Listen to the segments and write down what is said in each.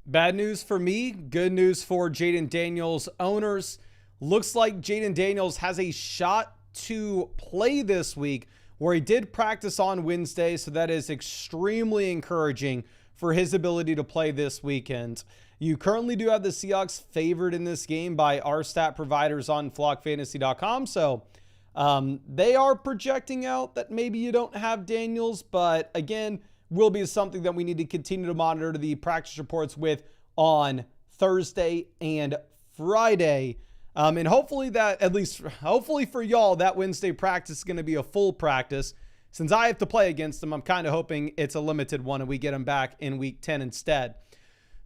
Bad news for me, good news for Jaden Daniels owners. Looks like Jaden Daniels has a shot to play this week, where he did practice on Wednesday, so that is extremely encouraging for his ability to play this weekend. You currently do have the Seahawks favored in this game by our stat providers on flockfantasy.com, so they are projecting out that maybe you don't have Daniels, but again, will be something that we need to continue to monitor the practice reports with on Thursday and Friday. And hopefully hopefully for y'all, that Wednesday practice is going to be a full practice. Since I have to play against them, I'm kind of hoping it's a limited one and we get them back in week 10 instead.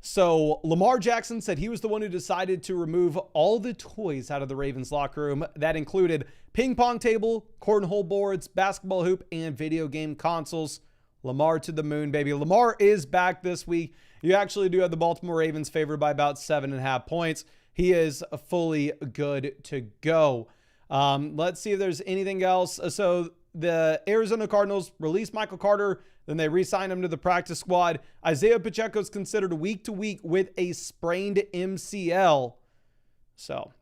So Lamar Jackson said he was the one who decided to remove all the toys out of the Ravens locker room. That included ping pong table, cornhole boards, basketball hoop, and video game consoles. Lamar to the moon, baby. Lamar is back this week. You actually do have the Baltimore Ravens favored by about 7.5 points. He is fully good to go. Let's see if there's anything else. So the Arizona Cardinals released Michael Carter, then they re-signed him to the practice squad. Isaiah Pacheco is considered week to week with a sprained MCL. So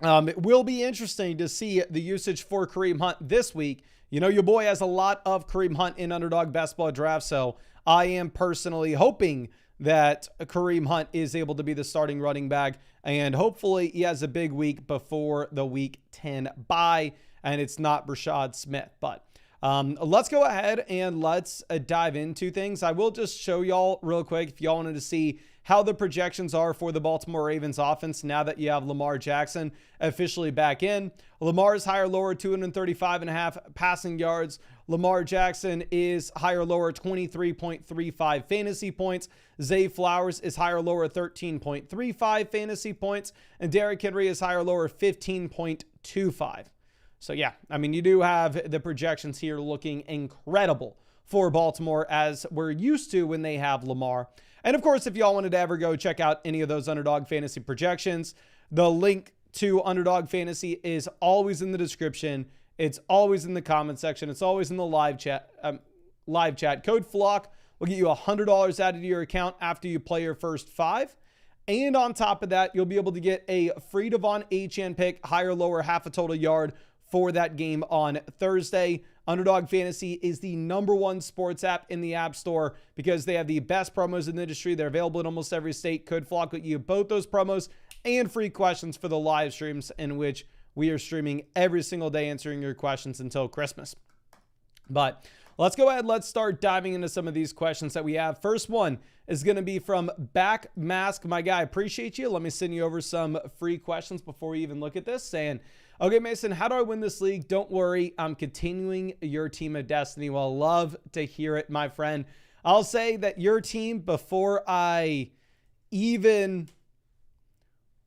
it will be interesting to see the usage for Kareem Hunt this week. You know, your boy has a lot of Kareem Hunt in Underdog Basketball Draft, so I am personally hoping that Kareem Hunt is able to be the starting running back, and hopefully he has a big week before the week 10 bye, and it's not Rashad Smith. But let's go ahead and let's dive into things. I will just show y'all real quick if y'all wanted to see how the projections are for the Baltimore Ravens offense now that you have Lamar Jackson officially back in. Lamar's higher lower 235.5 passing yards. Lamar Jackson is higher lower 23.35 fantasy points. Zay Flowers is higher lower 13.35 fantasy points. And Derrick Henry is higher lower 15.25. So yeah, I mean, you do have the projections here looking incredible for Baltimore as we're used to when they have Lamar. And of course, if y'all wanted to ever go check out any of those Underdog Fantasy projections, the link to Underdog Fantasy is always in the description. It's always in the comment section. It's always in the live chat. Code FLOCK will get you $100 added to your account after you play your first 5. And on top of that, you'll be able to get a free Devon Achane pick, higher, lower, half a total yard for that game on Thursday. Underdog Fantasy is the #1 sports app in the App Store because they have the best promos in the industry. They're available in almost every state. Code FLOCK will get you both those promos and free questions for the live streams in which we are streaming every single day answering your questions until Christmas. But let's go ahead. Let's start diving into some of these questions that we have. First one is going to be from Back Mask. My guy, appreciate you. Let me send you over some free questions before we even look at this. Saying, okay, Mason, how do I win this league? Don't worry. I'm continuing your team of destiny. Well, love to hear it, my friend. I'll say that your team, before I even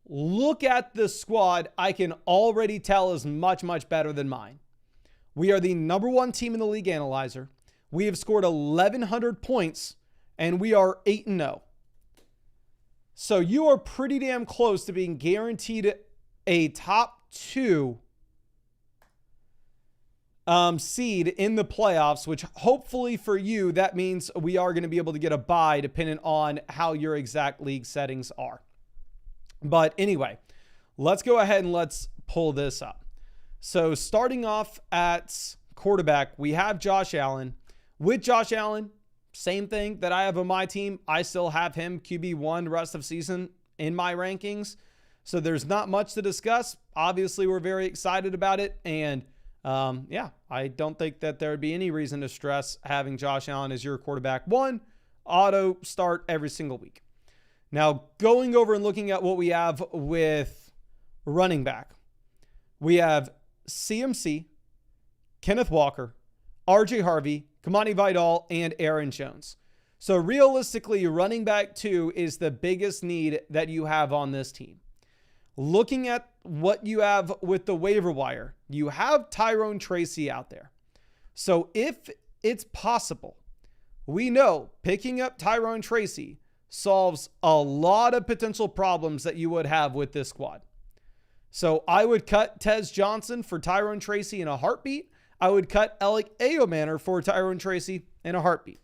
look at the squad, I can already tell is much, much better than mine. We are the #1 team in the league analyzer. We have scored 1,100 points, and we are 8-0. So you are pretty damn close to being guaranteed a top 2 seed in the playoffs, which hopefully for you, that means we are going to be able to get a bye depending on how your exact league settings are. But anyway, let's go ahead and let's pull this up. So starting off at quarterback, we have Josh Allen. With Josh Allen, same thing that I have on my team. I still have him QB1 rest of season in my rankings. So there's not much to discuss. Obviously, we're very excited about it. And yeah, I don't think that there would be any reason to stress having Josh Allen as your quarterback 1. Auto start every single week. Now, going over and looking at what we have with running back, we have CMC, Kenneth Walker, RJ Harvey, Kamani Vidal, and Aaron Jones. So realistically, running back 2 is the biggest need that you have on this team. Looking at what you have with the waiver wire, you have Tyrone Tracy out there. So if it's possible, we know picking up Tyrone Tracy solves a lot of potential problems that you would have with this squad. So I would cut Tez Johnson for Tyrone Tracy in a heartbeat. I would cut Alec Ayomanor for Tyrone Tracy in a heartbeat.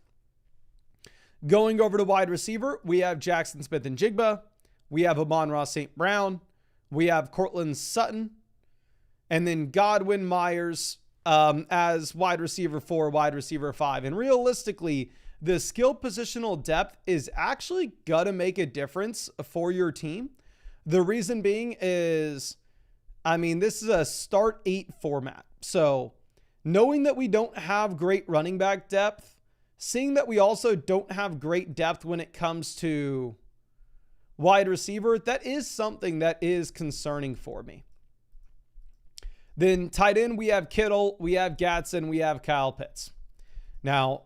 Going over to wide receiver, we have Jackson Smith and Jigba. We have Amon-Ra St. Brown. We have Cortland Sutton. And then Godwin Myers as wide receiver 4, wide receiver 5. And realistically, the skill positional depth is actually going to make a difference for your team. The reason being is, this is a start 8 format. So knowing that we don't have great running back depth, seeing that we also don't have great depth when it comes to wide receiver, that is something that is concerning for me. Then tight end, we have Kittle, we have Gatson, we have Kyle Pitts. Now,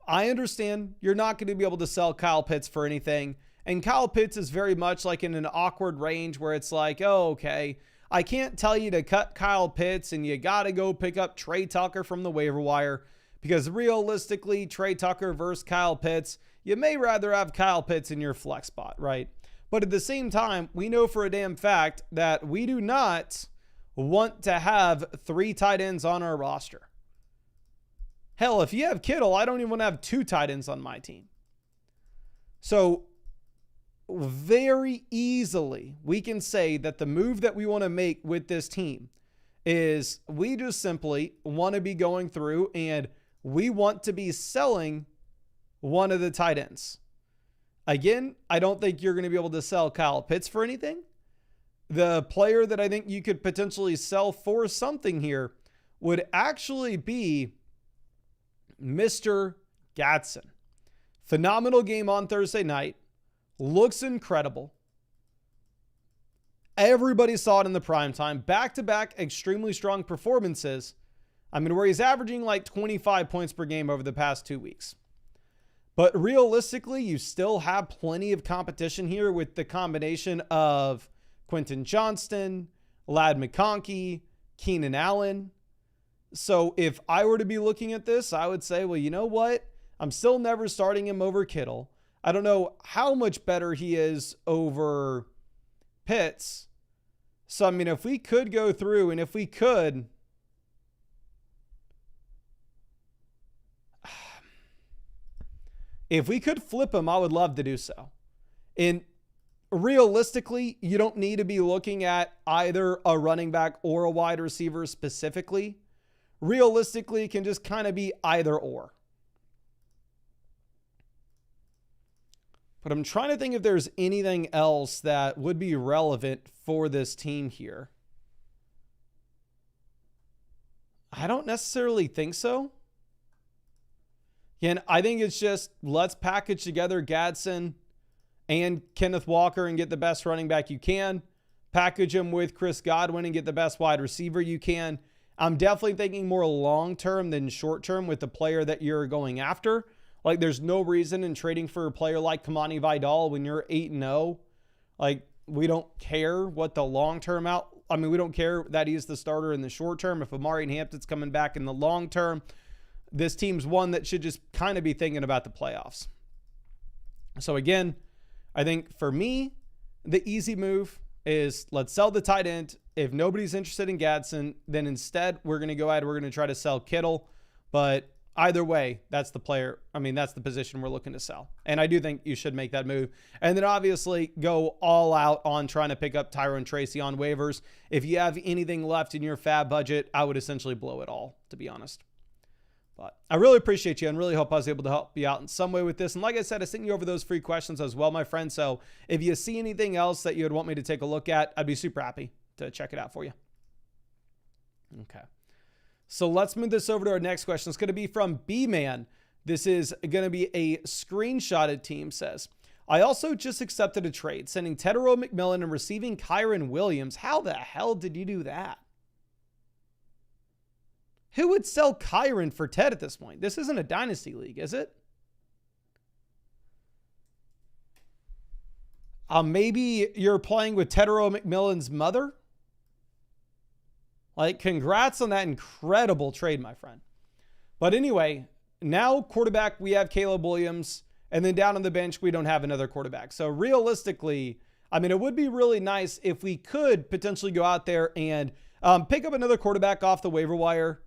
I understand you're not going to be able to sell Kyle Pitts for anything. And Kyle Pitts is very much like in an awkward range where it's like, oh, okay, I can't tell you to cut Kyle Pitts and you got to go pick up Trey Tucker from the waiver wire, because realistically, Trey Tucker versus Kyle Pitts, you may rather have Kyle Pitts in your flex spot, right? But at the same time, we know for a damn fact that we do not want to have 3 tight ends on our roster. Hell, if you have Kittle, I don't even want to have 2 tight ends on my team. So very easily, we can say that the move that we want to make with this team is we just simply want to be going through and we want to be selling one of the tight ends. Again, I don't think you're going to be able to sell Kyle Pitts for anything. The player that I think you could potentially sell for something here would actually be Mr. Gatson. Phenomenal game on Thursday night. Looks incredible. Everybody saw it in the primetime. Back-to-back extremely strong performances. Where he's averaging like 25 points per game over the past 2 weeks. But realistically, you still have plenty of competition here with the combination of Quentin Johnston, Ladd McConkey, Keenan Allen. So if I were to be looking at this, I would say, well, you know what? I'm still never starting him over Kittle. I don't know how much better he is over Pitts. So, if we could go through and if we could flip him, I would love to do so. And realistically, you don't need to be looking at either a running back or a wide receiver specifically. Realistically, it can just kind of be either or. But I'm trying to think if there's anything else that would be relevant for this team here. I don't necessarily think so. Again, I think it's just let's package together Gadsden and Kenneth Walker and get the best running back you can. Package him with Chris Godwin and get the best wide receiver you can. I'm definitely thinking more long-term than short-term with the player that you're going after. Like, there's no reason in trading for a player like Kamani Vidal when you're 8-0. Like, we don't care what the long-term we don't care that he's the starter in the short term. If Amari and Hampton's coming back in the long term, this team's one that should just kind of be thinking about the playoffs. So again, I think for me, the easy move is let's sell the tight end. If nobody's interested in Gadsden, then instead we're going to go ahead. We're going to try to sell Kittle. But either way, that's the player. That's the position we're looking to sell. And I do think you should make that move. And then obviously go all out on trying to pick up Tyrone Tracy on waivers. If you have anything left in your fab budget, I would essentially blow it all, to be honest. But I really appreciate you and really hope I was able to help you out in some way with this. And like I said, I sent you over those free questions as well, my friend. So if you see anything else that you would want me to take a look at, I'd be super happy to check it out for you. Okay. So let's move this over to our next question. It's going to be from B-Man. This is going to be a screenshotted team says, I also just accepted a trade, sending Tedero McMillan and receiving Kyron Williams. How the hell did you do that? Who would sell Kyron for Ted at this point? This isn't a dynasty league, is it? Maybe you're playing with Tedero McMillan's mother? Like, congrats on that incredible trade, my friend. But anyway, now quarterback, we have Caleb Williams. And then down on the bench, we don't have another quarterback. So realistically, it would be really nice if we could potentially go out there and pick up another quarterback off the waiver wire.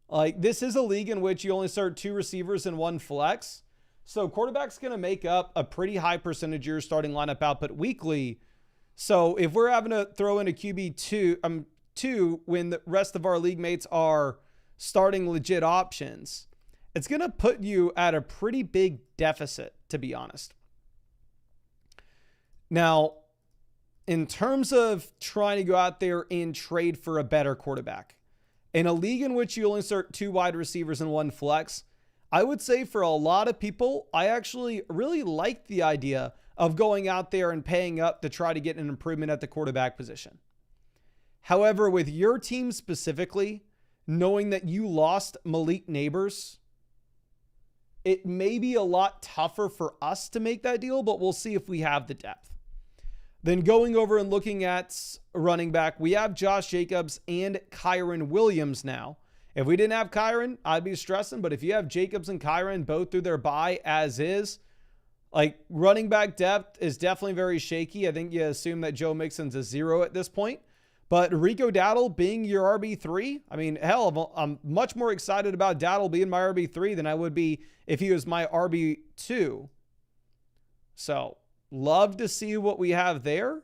Like, this is a league in which you only start 2 receivers and 1 flex. So quarterback's going to make up a pretty high percentage of your starting lineup output weekly. So if we're having to throw in a QB two when the rest of our league mates are starting legit options, it's going to put you at a pretty big deficit, to be honest. Now, in terms of trying to go out there and trade for a better quarterback, in a league in which you only start 2 wide receivers and 1 flex, I would say for a lot of people, I actually really like the idea of going out there and paying up to try to get an improvement at the quarterback position. However, with your team specifically, knowing that you lost Malik Neighbors, it may be a lot tougher for us to make that deal, but we'll see if we have the depth. Then going over and looking at running back, we have Josh Jacobs and Kyron Williams now. If we didn't have Kyron, I'd be stressing. But if you have Jacobs and Kyron both through their bye as is, like running back depth is definitely very shaky. I think you assume that Joe Mixon's a 0 at this point. But Rico Dowdle being your RB3, I mean, hell, I'm much more excited about Dowdle being my RB3 than I would be if he was my RB2. So, love to see what we have there.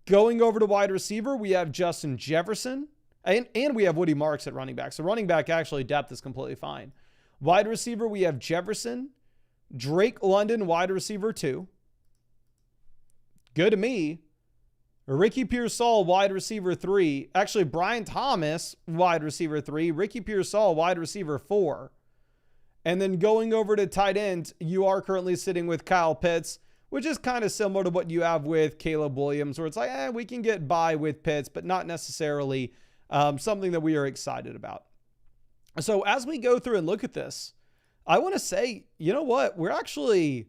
Going over to wide receiver, we have Justin Jefferson. And we have Woody Marks at running back. So running back actually depth is completely fine. Wide receiver, we have Jefferson. Drake London, wide receiver 2. Good to me. Ricky Pearsall, wide receiver 3. Actually, Brian Thomas, wide receiver 3. Ricky Pearsall, wide receiver 4. And then going over to tight end, you are currently sitting with Kyle Pitts, which is kind of similar to what you have with Caleb Williams, where it's like, we can get by with Pitts, but not necessarily something that we are excited about. So as we go through and look at this, I want to say, you know what? We're actually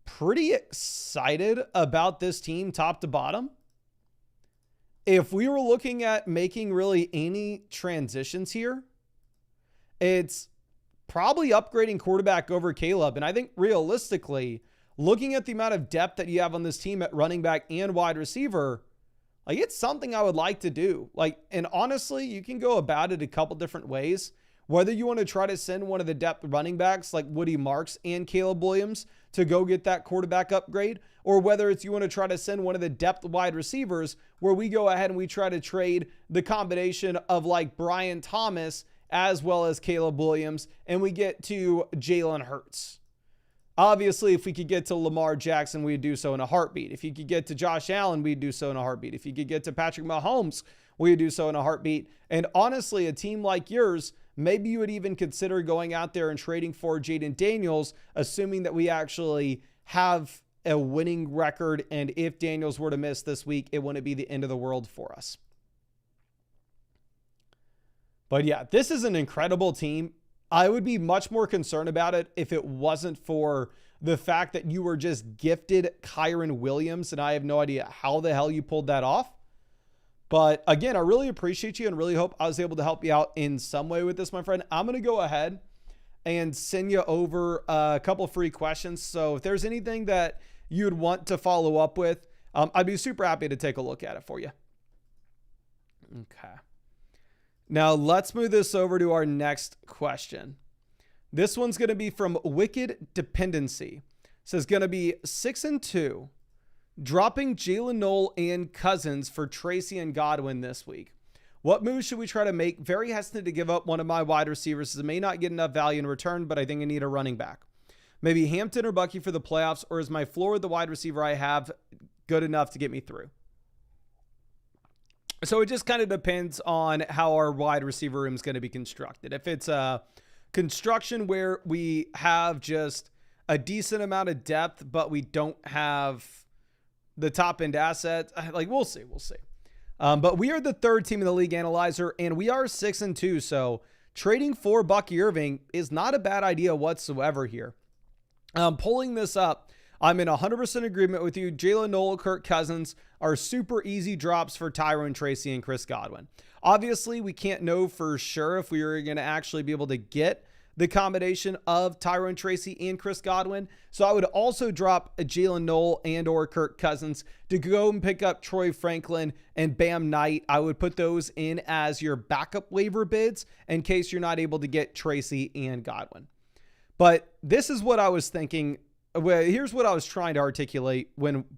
pretty excited about this team top to bottom. If we were looking at making really any transitions here, it's probably upgrading quarterback over Caleb. And I think realistically, looking at the amount of depth that you have on this team at running back and wide receiver, like it's something I would like to do. Like, and honestly, you can go about it a couple different ways. Whether you want to try to send one of the depth running backs like Woody Marks and Caleb Williams to go get that quarterback upgrade, or whether it's you want to try to send one of the depth wide receivers where we go ahead and we try to trade the combination of like Brian Thomas as well as Caleb Williams, and we get to Jalen Hurts. Obviously, if we could get to Lamar Jackson, we'd do so in a heartbeat. If you could get to Josh Allen, we'd do so in a heartbeat. If you could get to Patrick Mahomes, we'd do so in a heartbeat. And honestly, a team like yours, maybe you would even consider going out there and trading for Jaden Daniels, assuming that we actually have a winning record. And if Daniels were to miss this week, it wouldn't be the end of the world for us. But yeah, this is an incredible team. I would be much more concerned about it if it wasn't for the fact that you were just gifted Kyron Williams, and I have no idea how the hell you pulled that off. But again, I really appreciate you and really hope I was able to help you out in some way with this, my friend. I'm going to go ahead and send you over a couple free questions. So if there's anything that you'd want to follow up with, I'd be super happy to take a look at it for you. Okay. Now let's move this over to our next question. This one's going to be from Wicked Dependency. It says going to be 6-2, dropping Jalen Noel and Cousins for Tracy and Godwin this week. What moves should we try to make? Very hesitant to give up one of my wide receivers as I may not get enough value in return, but I think I need a running back. Maybe Hampton or Bucky for the playoffs, or is my floor with the wide receiver I have good enough to get me through? So it just kind of depends on how our wide receiver room is going to be constructed. If it's a construction where we have just a decent amount of depth, but we don't have the top end assets, like we'll see. But we are the third team in the league analyzer, and we are 6-2. So trading for Bucky Irving is not a bad idea whatsoever here. Pulling this up, I'm in 100% agreement with you. Jalen Noel, Kirk Cousins are super easy drops for Tyrone Tracy and Chris Godwin. Obviously, we can't know for sure if we are going to actually be able to get the combination of Tyrone Tracy and Chris Godwin. So I would also drop a Jalen Noel and or Kirk Cousins to go and pick up Troy Franklin and Bam Knight. I would put those in as your backup waiver bids in case you're not able to get Tracy and Godwin. But this is what I was thinking. Well, here's what I was trying to articulate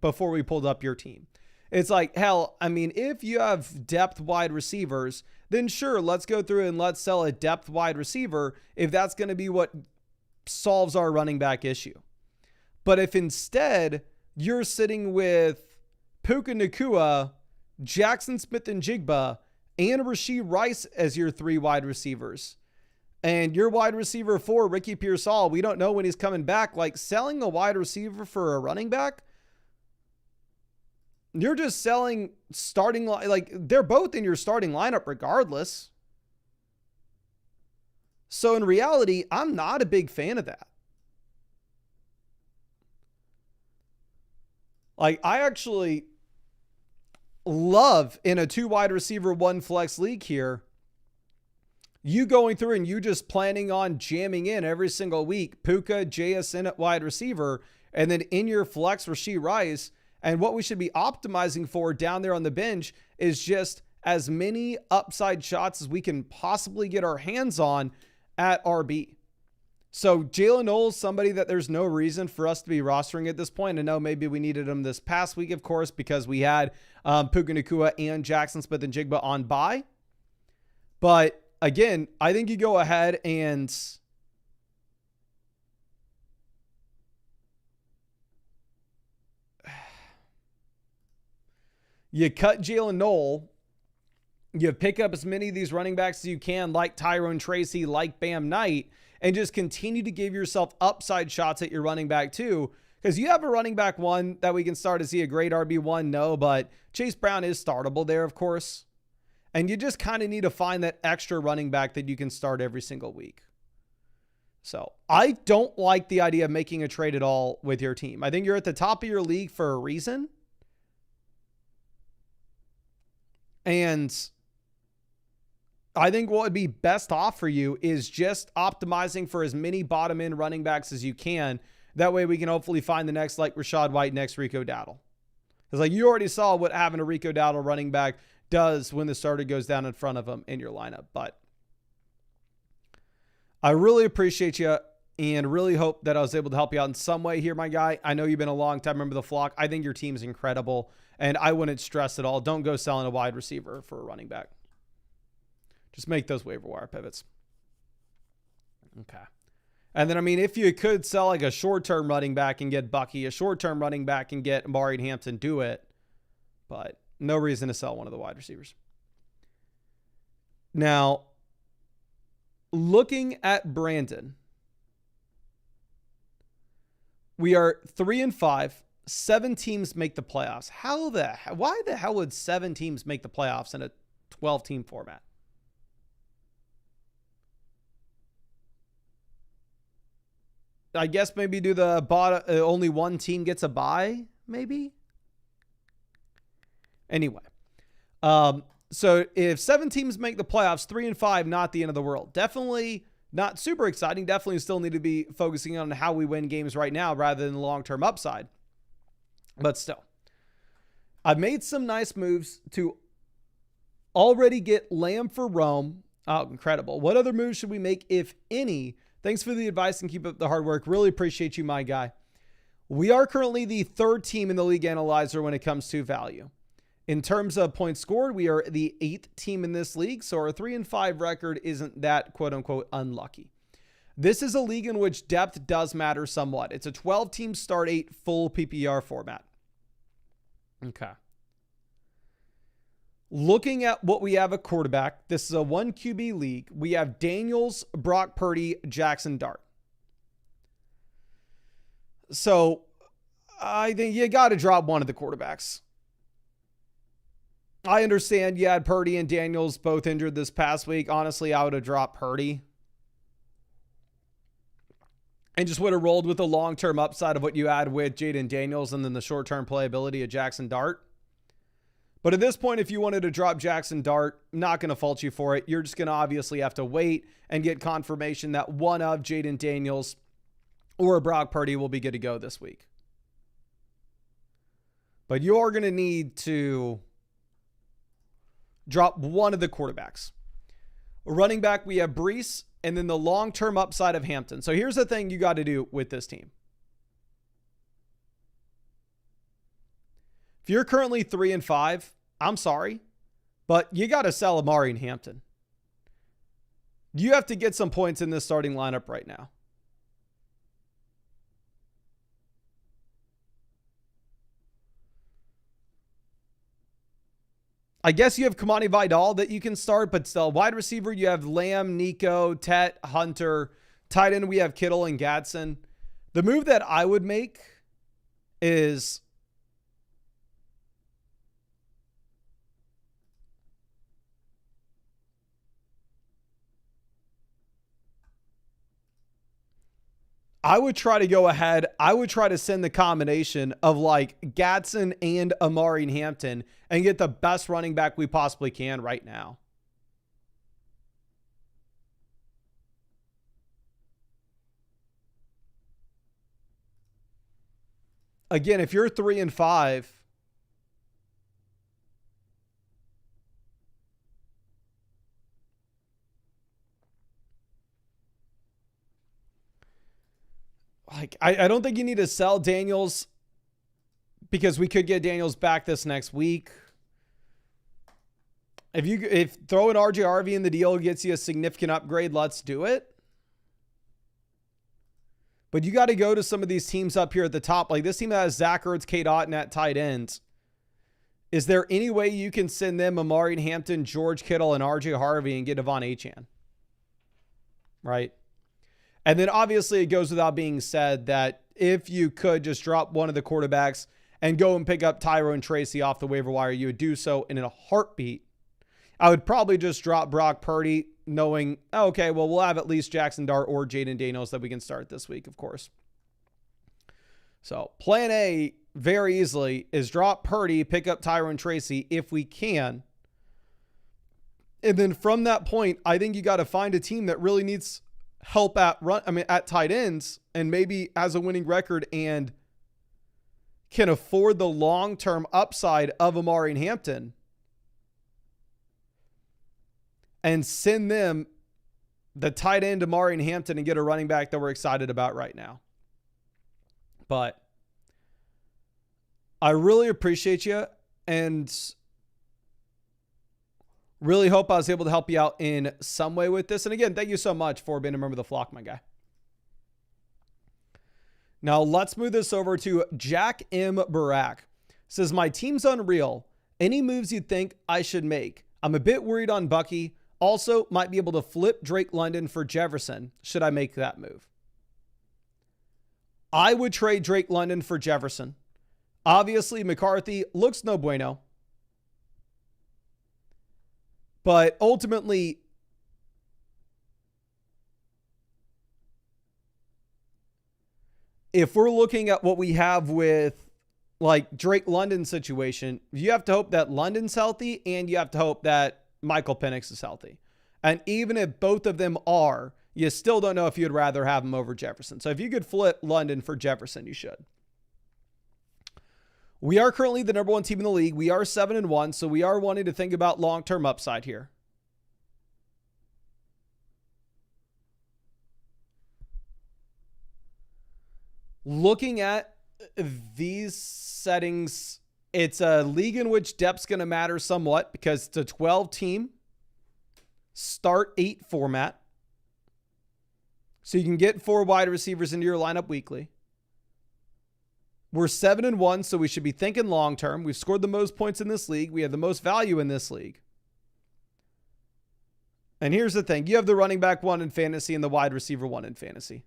before we pulled up your team. It's like, hell, I mean, if you have depth wide receivers, then sure, let's go through and let's sell a depth wide receiver if that's going to be what solves our running back issue. But if instead you're sitting with Puka Nacua, Jackson Smith-Njigba, and Rashee Rice as your 3 wide receivers, and your wide receiver 4, Ricky Pearsall, we don't know when he's coming back. Like, selling a wide receiver for a running back, you're just selling starting, like, they're both in your starting lineup regardless. So in reality, I'm not a big fan of that. Like, I actually love in a 2 wide receiver, 1 flex league here, you going through and you just planning on jamming in every single week Puka, JSN at wide receiver, and then in your flex Rashee Rice. And what we should be optimizing for down there on the bench is just as many upside shots as we can possibly get our hands on at RB. So Jalen Knowles, somebody that there's no reason for us to be rostering at this point. I know maybe we needed him this past week, of course, because we had Puka Nacua and Jackson Smith-Njigba on bye. But again, I think you go ahead and you cut Jalen Knoll. You pick up as many of these running backs as you can, like Tyrone Tracy, like Bam Knight, and just continue to give yourself upside shots at your running back too. Because you have a running back 1 that we can start to see a great RB1, no, but Chase Brown is startable there, of course. And you just kind of need to find that extra running back that you can start every single week. So I don't like the idea of making a trade at all with your team. I think you're at the top of your league for a reason. And I think what would be best off for you is just optimizing for as many bottom end running backs as you can. That way we can hopefully find the next, like Rachaad White, next Rico Dowdle. Because like you already saw what having a Rico Dowdle running back does when the starter goes down in front of him in your lineup. But I really appreciate you and really hope that I was able to help you out in some way here, my guy. I know you've been a long time member of the flock. I think your team's incredible, and I wouldn't stress at all. Don't go selling a wide receiver for a running back. Just make those waiver wire pivots. Okay. And then, I mean, if you could sell like a short-term running back and get Bucky, a short-term running back and get Amari and Hampton, do it. But no reason to sell one of the wide receivers. Now, looking at Brandon, we are 3-5. 7 teams make the playoffs. Why the hell would 7 teams make the playoffs in a 12-team format? I guess maybe do the bottom, only 1 team gets a bye, maybe? Anyway. So if 7 teams make the playoffs, 3-5, not the end of the world. Definitely not super exciting. Definitely still need to be focusing on how we win games right now rather than the long-term upside. But still, I've made some nice moves to already get Lamb for Rome. Oh, incredible. What other moves should we make, if any? Thanks for the advice and keep up the hard work. Really appreciate you, my guy. We are currently the 3rd team in the league analyzer when it comes to value. In terms of points scored, we are the 8th team in this league, so our 3-5 record isn't that quote-unquote unlucky. This is a league in which depth does matter somewhat. It's a 12-team start 8 full PPR format. Okay. Looking at what we have at quarterback, this is a 1 QB league. We have Daniels, Brock Purdy, Jackson Dart. So I think you got to drop one of the quarterbacks. I understand you had Purdy and Daniels both injured this past week. Honestly, I would have dropped Purdy and just would have rolled with the long-term upside of what you had with Jaden Daniels and then the short-term playability of Jackson Dart. But at this point, if you wanted to drop Jackson Dart, I'm not going to fault you for it. You're just going to obviously have to wait and get confirmation that one of Jaden Daniels or Brock Purdy will be good to go this week. But you are going to need to drop one of the quarterbacks. Running back, we have Brees and then the long-term upside of Hampton. So here's the thing you got to do with this team. If you're currently 3-5, I'm sorry, but you got to sell Lamar and Hampton. You have to get some points in this starting lineup right now. I guess you have Kamani Vidal that you can start, but still, wide receiver, you have Lamb, Nico, Tet, Hunter. Tight end, we have Kittle and Gadsden. The move that I would make is I would try to go ahead. I would try to send the combination of like Gadsden and Amari Hampton and get the best running back we possibly can right now. Again, if you're 3-5, like, I don't think you need to sell Daniels because we could get Daniels back this next week. If throwing RJ Harvey in the deal gets you a significant upgrade, let's do it. But you got to go to some of these teams up here at the top. Like this team that has Zach Ertz, Kate Otten at tight ends. Is there any way you can send them Amari Hampton, George Kittle, and RJ Harvey and get Devon Achane? Right? And then obviously it goes without being said that if you could just drop one of the quarterbacks and go and pick up Tyrone Tracy off the waiver wire, you would do so in a heartbeat. I would probably just drop Brock Purdy knowing, okay, well, we'll have at least Jackson Dart or Jaden Daniels that we can start this week, of course. So plan A very easily is drop Purdy, pick up Tyrone Tracy if we can. And then from that point, I think you got to find a team that really needs help at tight ends and maybe has a winning record and can afford the long-term upside of Amari and Hampton and send them the tight end Amari and Hampton and get a running back that we're excited about right now. But I really appreciate you and really hope I was able to help you out in some way with this. And again, thank you so much for being a member of the flock, my guy. Now let's move this over to Jack M. Barak. Says, my team's unreal. Any moves you think I should make? I'm a bit worried on Bucky. Also, might be able to flip Drake London for Jefferson. Should I make that move? I would trade Drake London for Jefferson. Obviously, McCarthy looks no bueno. But ultimately, if we're looking at what we have with like Drake London's situation, you have to hope that London's healthy and you have to hope that Michael Penix is healthy. And even if both of them are, you still don't know if you'd rather have him over Jefferson. So if you could flip London for Jefferson, you should. We are currently the number one team in the league. We are 7-1, so we are wanting to think about long-term upside here. Looking at these settings, it's a league in which depth's going to matter somewhat because it's a 12-team start 8 format. So you can get 4 wide receivers into your lineup weekly. We're 7-1, so we should be thinking long-term. We've scored the most points in this league. We have the most value in this league. And here's the thing. You have the running back 1 in fantasy and the wide receiver 1 in fantasy.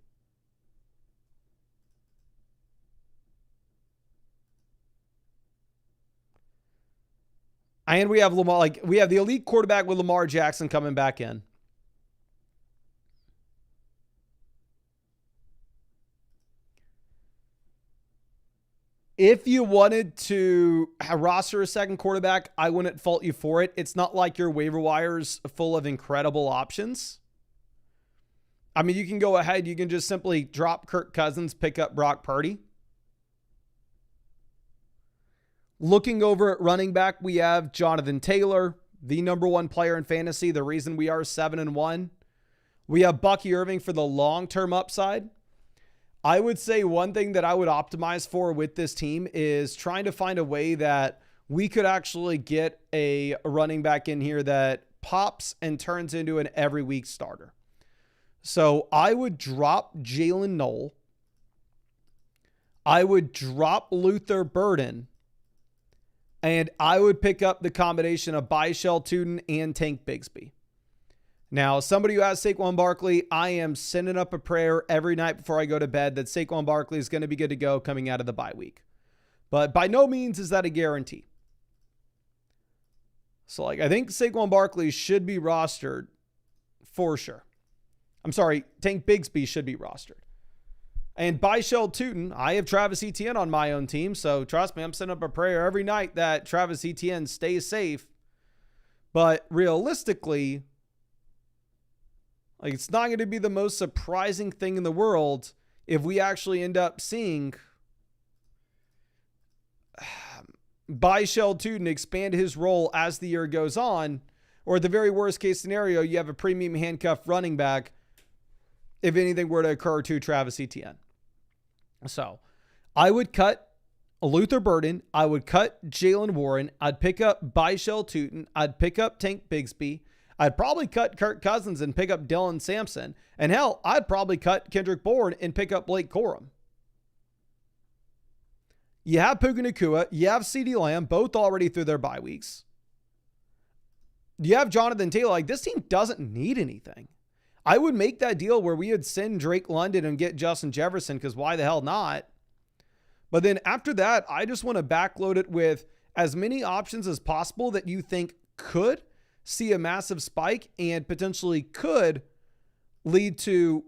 And we have Lamar, we have the elite quarterback with Lamar Jackson coming back in. If you wanted to roster a second quarterback, I wouldn't fault you for it. It's not like your waiver wire's full of incredible options. I mean, you can go ahead. You can just simply drop Kirk Cousins, pick up Brock Purdy. Looking over at running back, we have Jonathan Taylor, the number 1 player in fantasy. The reason we are 7-1. We have Bucky Irving for the long-term upside. I would say one thing that I would optimize for with this team is trying to find a way that we could actually get a running back in here that pops and turns into an every week starter. So I would drop Jalen Knoll. I would drop Luther Burden. And I would pick up the combination of Byshell Tuten and Tank Bigsby. Now, somebody who has Saquon Barkley, I am sending up a prayer every night before I go to bed that Saquon Barkley is going to be good to go coming out of the bye week. But by no means is that a guarantee. So, I think Saquon Barkley should be rostered for sure. I'm sorry, Tank Bigsby should be rostered. And Byshell Tuten, I have Travis Etienne on my own team, so trust me, I'm sending up a prayer every night that Travis Etienne stays safe. But realistically, it's not going to be the most surprising thing in the world if we actually end up seeing Byshell Tuten expand his role as the year goes on, or at the very worst case scenario, you have a premium handcuff running back if anything were to occur to Travis Etienne. So I would cut Luther Burden. I would cut Jalen Warren. I'd pick up Byshell Tuten. I'd pick up Tank Bigsby. I'd probably cut Kirk Cousins and pick up Dylan Sampson. And hell, I'd probably cut Kendrick Bourne and pick up Blake Corum. You have Puka Nacua. You have CeeDee Lamb, both already through their bye weeks. You have Jonathan Taylor. This team doesn't need anything. I would make that deal where we would send Drake London and get Justin Jefferson, because why the hell not? But then after that, I just want to backload it with as many options as possible that you think could see a massive spike and potentially could lead to,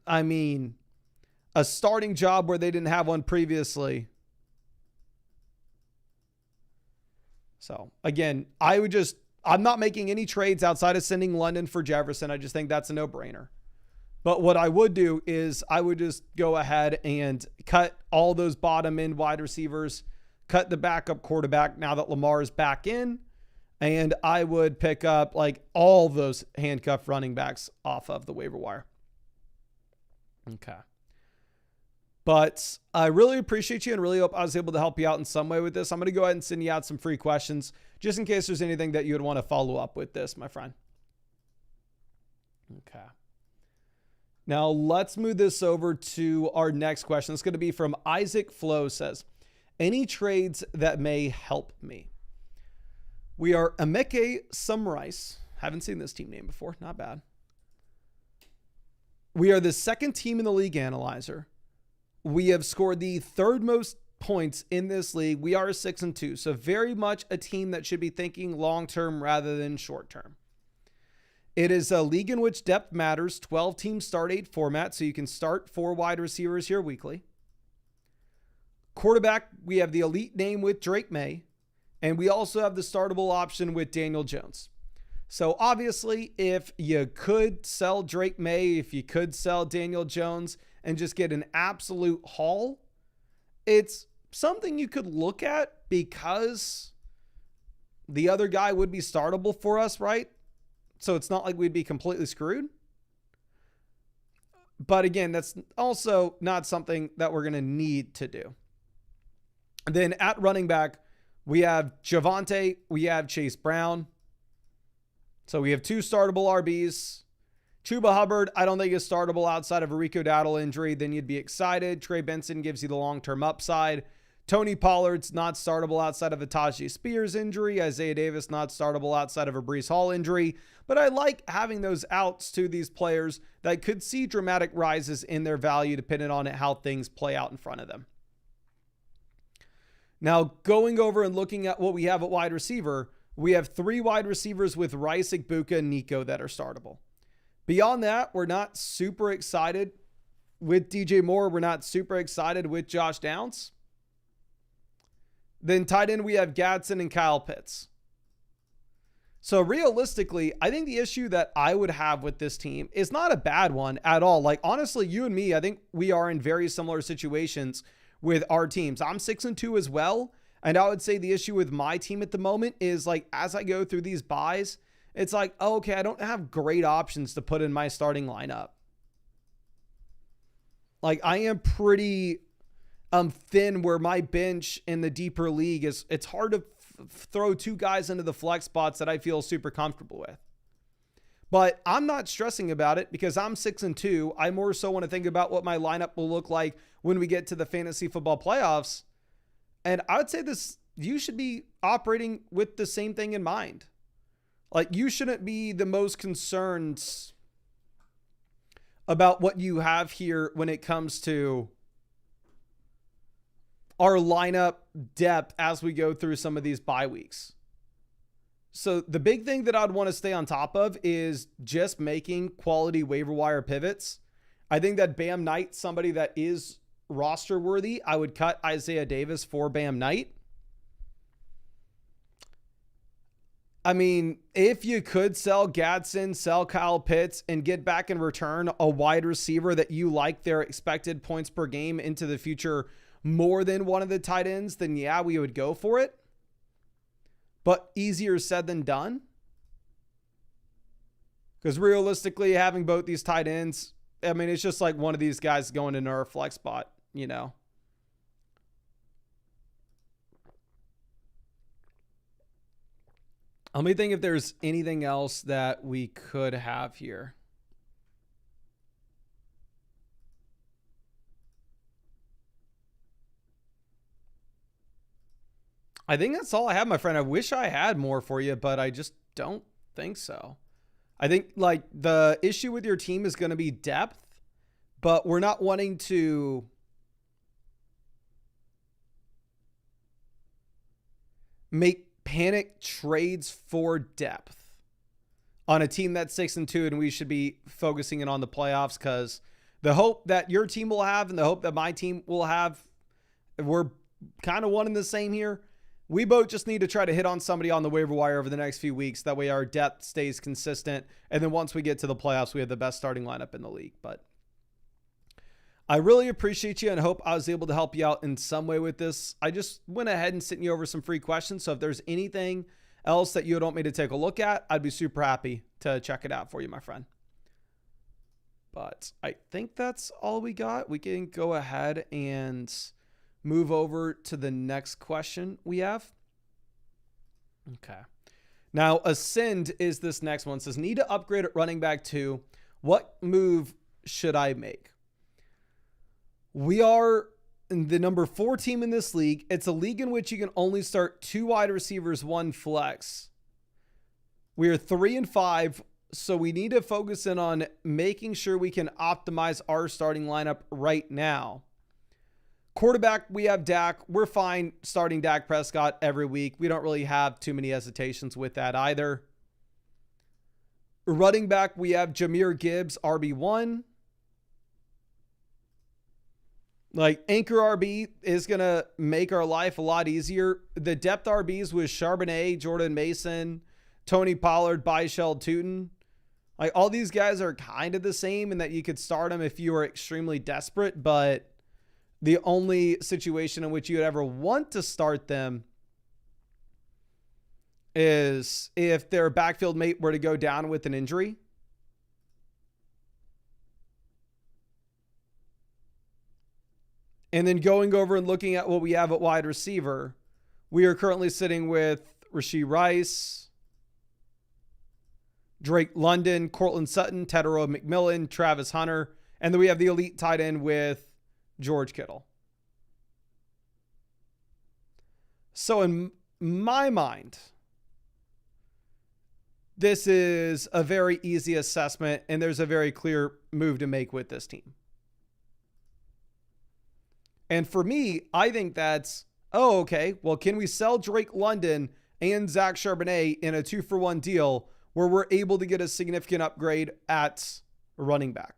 a starting job where they didn't have one previously. So again, I'm not making any trades outside of sending London for Jefferson. I just think that's a no-brainer. But what I would do is I would just go ahead and cut all those bottom end wide receivers, cut the backup quarterback now that Lamar is back in, and I would pick up all those handcuffed running backs off of the waiver wire. Okay. But I really appreciate you and really hope I was able to help you out in some way with this. I'm going to go ahead and send you out some free questions just in case there's anything that you would want to follow up with this, my friend. Okay. Now let's move this over to our next question. It's going to be from Isaac Flo. Says, any trades that may help me? We are Emeke Sumrice. Haven't seen this team name before. Not bad. We are the second team in the league analyzer. We have scored the third most points in this league. We are 6-2. So very much a team that should be thinking long-term rather than short-term. It is a league in which depth matters. 12 teams start 8 format. So you can start 4 wide receivers here weekly. Quarterback, we have the elite name with Drake May. And we also have the startable option with Daniel Jones. So obviously, if you could sell Drake May, if you could sell Daniel Jones and just get an absolute haul, it's something you could look at because the other guy would be startable for us, right? So it's not like we'd be completely screwed. But again, that's also not something that we're going to need to do. And then at running back, we have Javonte, we have Chase Brown. So we have 2 startable RBs. Chuba Hubbard, I don't think is startable outside of a Rico Dowdle injury. Then you'd be excited. Trey Benson gives you the long-term upside. Tony Pollard's not startable outside of a Tajay Spears injury. Isaiah Davis not startable outside of a Breece Hall injury. But I like having those outs to these players that could see dramatic rises in their value depending on how things play out in front of them. Now, going over and looking at what we have at wide receiver, we have 3 wide receivers with Rice, Igbuka, and Nico that are startable. Beyond that, we're not super excited with DJ Moore. We're not super excited with Josh Downs. Then tight end, we have Gadsden and Kyle Pitts. So realistically, I think the issue that I would have with this team is not a bad one at all. Honestly, you and me, I think we are in very similar situations with our teams. I'm 6-2 as well. And I would say the issue with my team at the moment is as I go through these buys it's like, oh, okay, I don't have great options to put in my starting lineup. Like, I am pretty thin where my bench in the deeper league is. It's hard to throw two guys into the flex spots that I feel super comfortable with. But I'm not stressing about it because I'm 6-2. I more so want to think about what my lineup will look like when we get to the fantasy football playoffs. And I would say you should be operating with the same thing in mind. Like, you shouldn't be the most concerned about what you have here when it comes to our lineup depth as we go through some of these bye weeks. So the big thing that I'd want to stay on top of is just making quality waiver wire pivots. I think that Bam Knight, somebody that is roster worthy, I would cut Isaiah Davis for Bam Knight. I mean, if you could sell Gadsden, sell Kyle Pitts, and get back in return a wide receiver that you like their expected points per game into the future more than one of the tight ends, then yeah, we would go for it. But easier said than done. Because realistically, having both these tight ends, I mean, it's just like one of these guys going into our flex spot, you know. Let me think if there's anything else that we could have here. I think that's all I have, my friend. I wish I had more for you, but I just don't think so. I think like the issue with your team is going to be depth, but we're not wanting to make panic trades for depth on a team that's 6-2, and we should be focusing in on the playoffs, because the hope that your team will have and the hope that my team will have, we're kind of one and the same here. We both just need to try to hit on somebody on the waiver wire over the next few weeks. That way our depth stays consistent. And then once we get to the playoffs, we have the best starting lineup in the league. But I really appreciate you and hope I was able to help you out in some way with this. I just went ahead and sent you over some free questions. So if there's anything else that you would want me to take a look at, I'd be super happy to check it out for you, my friend. But I think that's all we got. We can go ahead and move over to the next question we have. Okay. Now, Ascend is this next one. It says, need to upgrade at running back 2. What move should I make? We are the number 4 team in this league. It's a league in which you can only start 2 wide receivers, 1 flex. We are 3-5, so we need to focus in on making sure we can optimize our starting lineup right now. Quarterback, we have Dak. We're fine starting Dak Prescott every week. We don't really have too many hesitations with that either. Running back, we have Jahmyr Gibbs, RB1. Like, anchor RB is going to make our life a lot easier. The depth RBs with Charbonnet, Jordan Mason, Tony Pollard, Byshell Tootin. Like, all these guys are kind of the same in that you could start them if you were extremely desperate, but the only situation in which you would ever want to start them is if their backfield mate were to go down with an injury. And then going over and looking at what we have at wide receiver, we are currently sitting with Rashee Rice, Drake London, Cortland Sutton, Tedero McMillan, Travis Hunter, and then we have the elite tight end with George Kittle. So in my mind, this is a very easy assessment, and there's a very clear move to make with this team. And for me, I think that's, oh, okay, well, can we sell Drake London and Zach Charbonnet in a 2-for-1 deal where we're able to get a significant upgrade at running back?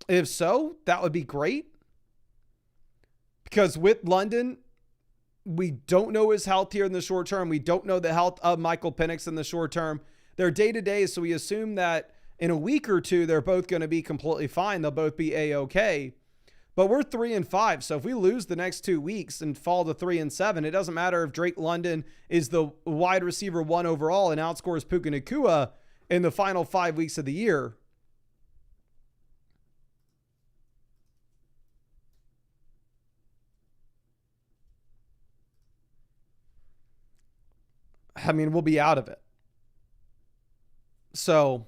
If so, that would be great. Because with London, we don't know his health here in the short term. We don't know the health of Michael Penix in the short term. They're day-to-day, so we assume that in a week or two, they're both going to be completely fine. They'll both be A-okay. But we're 3-5. So if we lose the next 2 weeks and fall to 3-7, it doesn't matter if Drake London is the wide receiver 1 overall and outscores Puka Nacua in the final 5 weeks of the year. I mean, we'll be out of it. So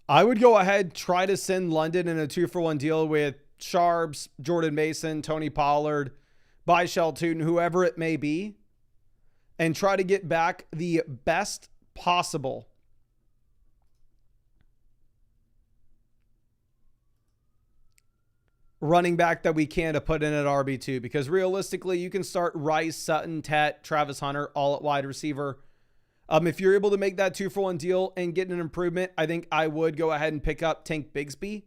I would go ahead, try to send London in a 2-for-1 deal with Sharps, Jordan Mason, Tony Pollard, Byshell Tootin, whoever it may be, and try to get back the best possible running back that we can to put in at RB2, because realistically you can start Rice, Sutton, Tet, Travis Hunter all at wide receiver. If you're able to make that 2-for-1 deal and get an improvement, I think I would go ahead and pick up Tank Bigsby.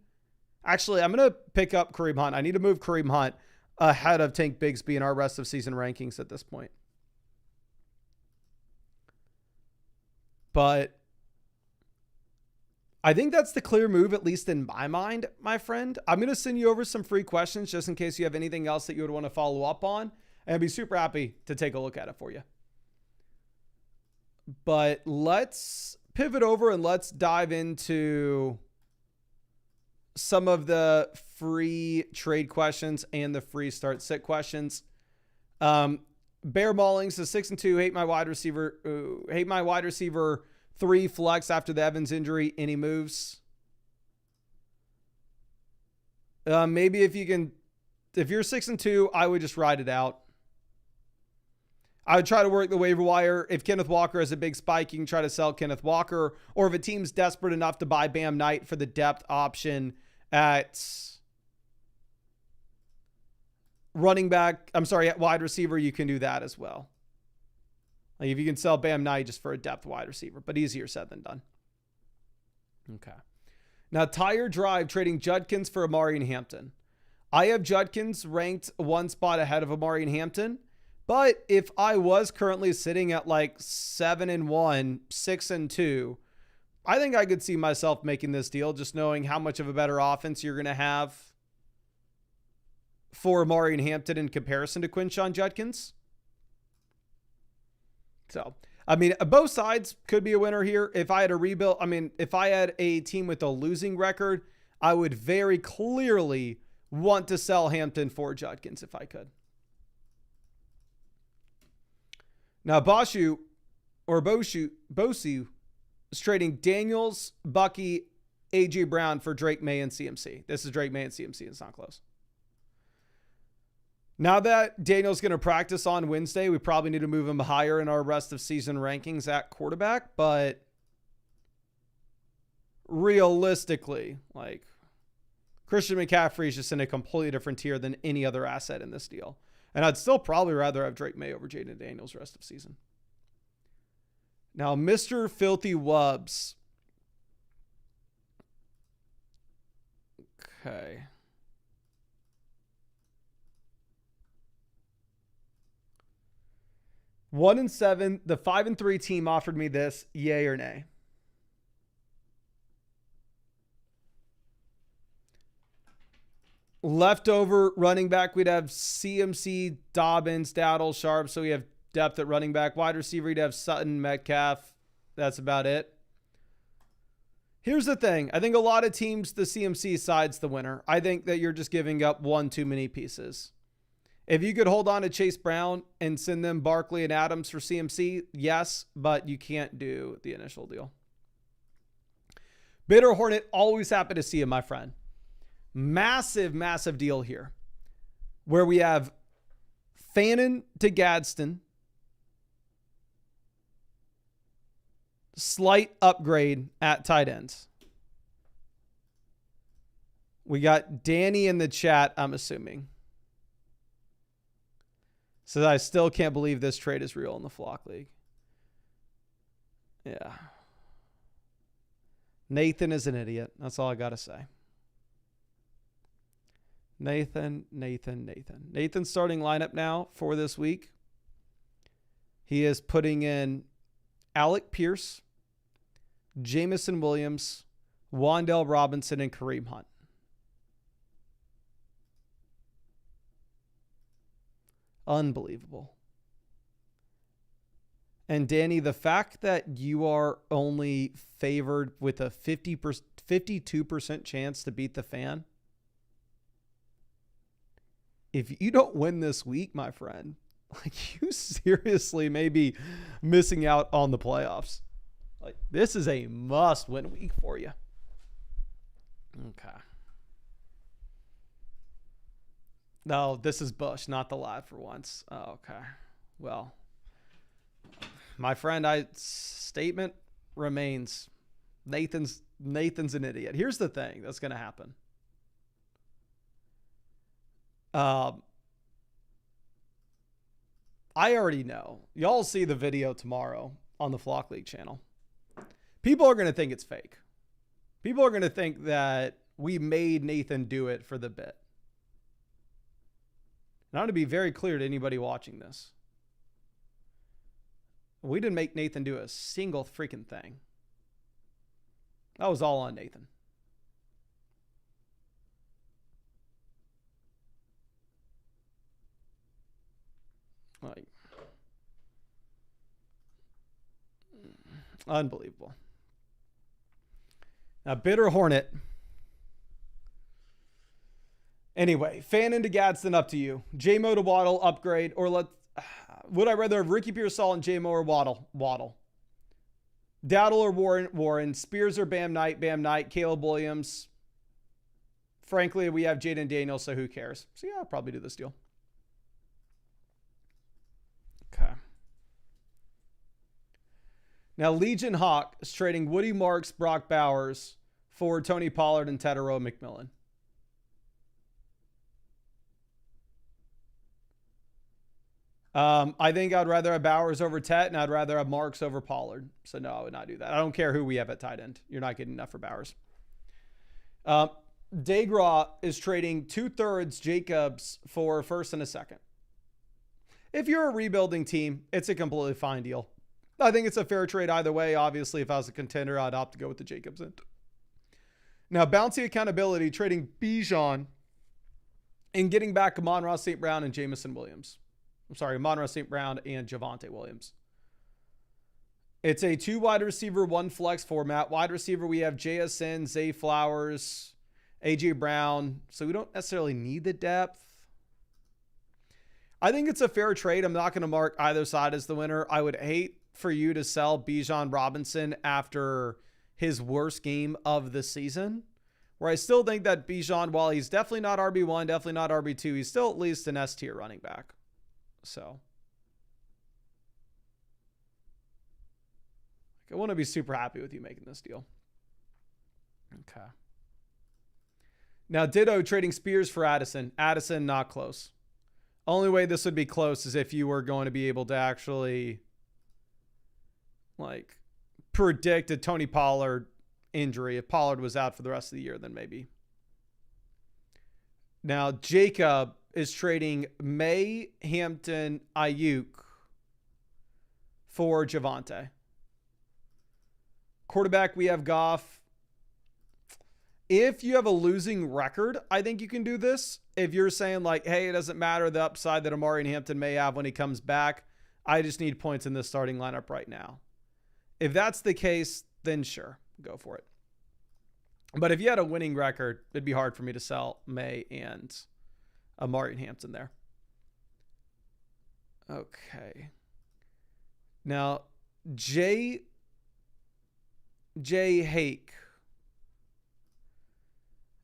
Actually, I'm going to pick up Kareem Hunt. I need to move Kareem Hunt ahead of Tank Bigsby in our rest of season rankings at this point. But I think that's the clear move, at least in my mind, my friend. I'm going to send you over some free questions just in case you have anything else that you would want to follow up on. And I'd be super happy to take a look at it for you. But let's pivot over and let's dive into some of the free trade questions and the free start sit questions. Bear Maulings is 6-2. Hate my wide receiver 3 flex after the Evans injury. Any moves? Maybe if you're 6-2, I would just ride it out. I would try to work the waiver wire. If Kenneth Walker has a big spike, you can try to sell Kenneth Walker. Or if a team's desperate enough to buy Bam Knight for the depth option at at wide receiver, you can do that as well. Like if you can sell Bam Knight just for a depth wide receiver, but easier said than done. Okay. Now, Tire Drive trading Judkins for Amari and Hampton. I have Judkins ranked 1 spot ahead of Amari and Hampton. But if I was currently sitting at like 7-1, 6-2, I think I could see myself making this deal, just knowing how much of a better offense you're going to have for Amari and Hampton in comparison to Quinshon Judkins. So, I mean, both sides could be a winner here. If I had if I had a team with a losing record, I would very clearly want to sell Hampton for Judkins if I could. Now, Bosu is trading Daniels, Bucky, A.J. Brown for Drake May and CMC. This is Drake May and CMC. It's not close. Now that Daniel's going to practice on Wednesday, we probably need to move him higher in our rest of season rankings at quarterback. But realistically, like Christian McCaffrey is just in a completely different tier than any other asset in this deal. And I'd still probably rather have Drake May over Jaden Daniels rest of season. Now, Mr. Filthy Wubs. Okay. One and 7. The 5-3 team offered me this. Yay or nay? Leftover running back, we'd have CMC, Dobbins, Dowdle, Sharp. So we have depth at running back. Wide receiver, we'd have Sutton, Metcalf. That's about it. Here's the thing. I think a lot of teams, the CMC side's the winner. I think that you're just giving up one too many pieces. If you could hold on to Chase Brown and send them Barkley and Adams for CMC, yes, but you can't do the initial deal. Bitter Hornet, always happy to see you, my friend. Massive, massive deal here where we have Fannin to Gadsden. Slight upgrade at tight ends. We got Danny in the chat, I'm assuming. So I still can't believe this trade is real in the Flock League. Yeah. Nathan is an idiot. That's all I got to say. Nathan's starting lineup now for this week. He is putting in Alec Pierce, Jamison Williams, Wan'Dale Robinson, and Kareem Hunt. Unbelievable. And Danny, the fact that you are only favored with a 52% chance to beat the fan, if you don't win this week, my friend, like, you seriously may be missing out on the playoffs. Like, this is a must-win week for you. Okay. No, this is Bush, not the lad for once. Oh, okay. Well, my friend, statement remains. Nathan's an idiot. Here's the thing that's going to happen. I already know. Y'all see the video tomorrow on the Flock League channel. People are going to think it's fake. People are going to think that we made Nathan do it for the bit. And I want to be very clear to anybody watching this. We didn't make Nathan do a single freaking thing. That was all on Nathan. Like, unbelievable. Now, Bitter Hornet. Anyway, Fan into Gadsden, up to you. J-Mo to Waddle, upgrade, or would I rather have Ricky Pearsall and J-Mo or Waddle? Waddle. Dowdle or Warren. Spears or Bam Knight. Caleb Williams. Frankly, we have Jaden Daniels, so who cares? So yeah, I'll probably do this deal. Okay. Now, Legion Hawk is trading Woody Marks, Brock Bowers for Tony Pollard and Tedero McMillan. I think I'd rather have Bowers over Tet, and I'd rather have Marks over Pollard. So no, I would not do that. I don't care who we have at tight end. You're not getting enough for Bowers. Degraw is trading 2/3 Jacobs for a first and a second. If you're a rebuilding team, it's a completely fine deal. I think it's a fair trade either way. Obviously, if I was a contender, I'd opt to go with the Jacobs end. Now, Bouncy Accountability trading Bijan and getting back Amon-Ra St. Brown and Jamison Williams. I'm sorry, Amon-Ra St. Brown and Javonte Williams. It's a 2 wide receiver, 1 flex format. Wide receiver, we have JSN, Zay Flowers, AJ Brown. So we don't necessarily need the depth. I think it's a fair trade. I'm not going to mark either side as the winner. I would hate for you to sell Bijan Robinson after his worst game of the season, where I still think that Bijan, while he's definitely not RB1, definitely not RB2, he's still at least an S tier running back. So I want to be super happy with you making this deal. Okay. Now, Ditto trading Spears for Addison. Addison, not close. Only way this would be close is if you were going to be able to actually like predict a Tony Pollard injury. If Pollard was out for the rest of the year, then maybe. Now, Jacob is trading May, Hampton, Ayuk for Javonte. Quarterback, we have Goff. If you have a losing record, I think you can do this. If you're saying like, hey, it doesn't matter the upside that Amari and Hampton may have when he comes back, I just need points in this starting lineup right now. If that's the case, then sure, go for it. But if you had a winning record, it'd be hard for me to sell May and Amari and Hampton there. Okay. Now, J. Hake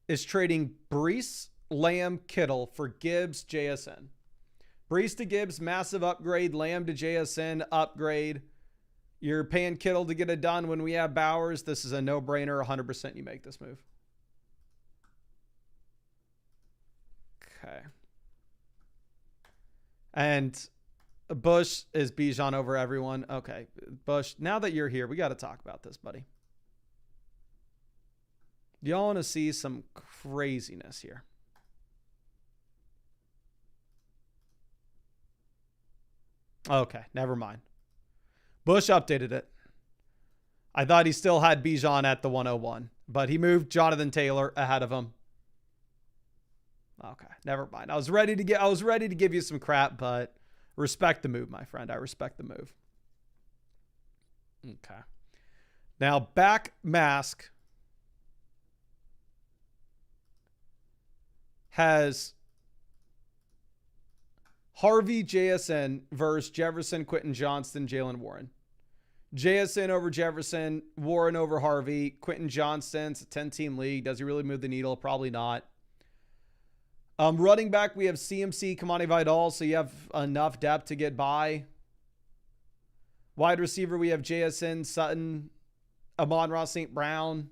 is trading Brees, Lamb, Kittle for Gibbs, JSN. Brees to Gibbs, massive upgrade. Lamb to JSN, upgrade. You're paying Kittle to get it done when we have Bowers. This is a no-brainer. 100% you make this move. Okay. And Bush is Bijan over everyone. Okay. Bush, now that you're here, we got to talk about this, buddy. Y'all want to see some craziness here. Okay, never mind. Bush updated it. I thought he still had Bijan at the 101, but he moved Jonathan Taylor ahead of him. Okay, never mind. I was ready to give you some crap, but respect the move, my friend. I respect the move. Okay. Now back mask has Harvey JSN versus Jefferson, Quentin Johnston, Jalen Warren. JSN over Jefferson, Warren over Harvey. Quentin Johnston's a 10-team league. Does he really move the needle? Probably not. Running back, we have CMC, Kamani Vidal, so you have enough depth to get by. Wide receiver, we have JSN, Sutton, Amon-Ra St. Brown.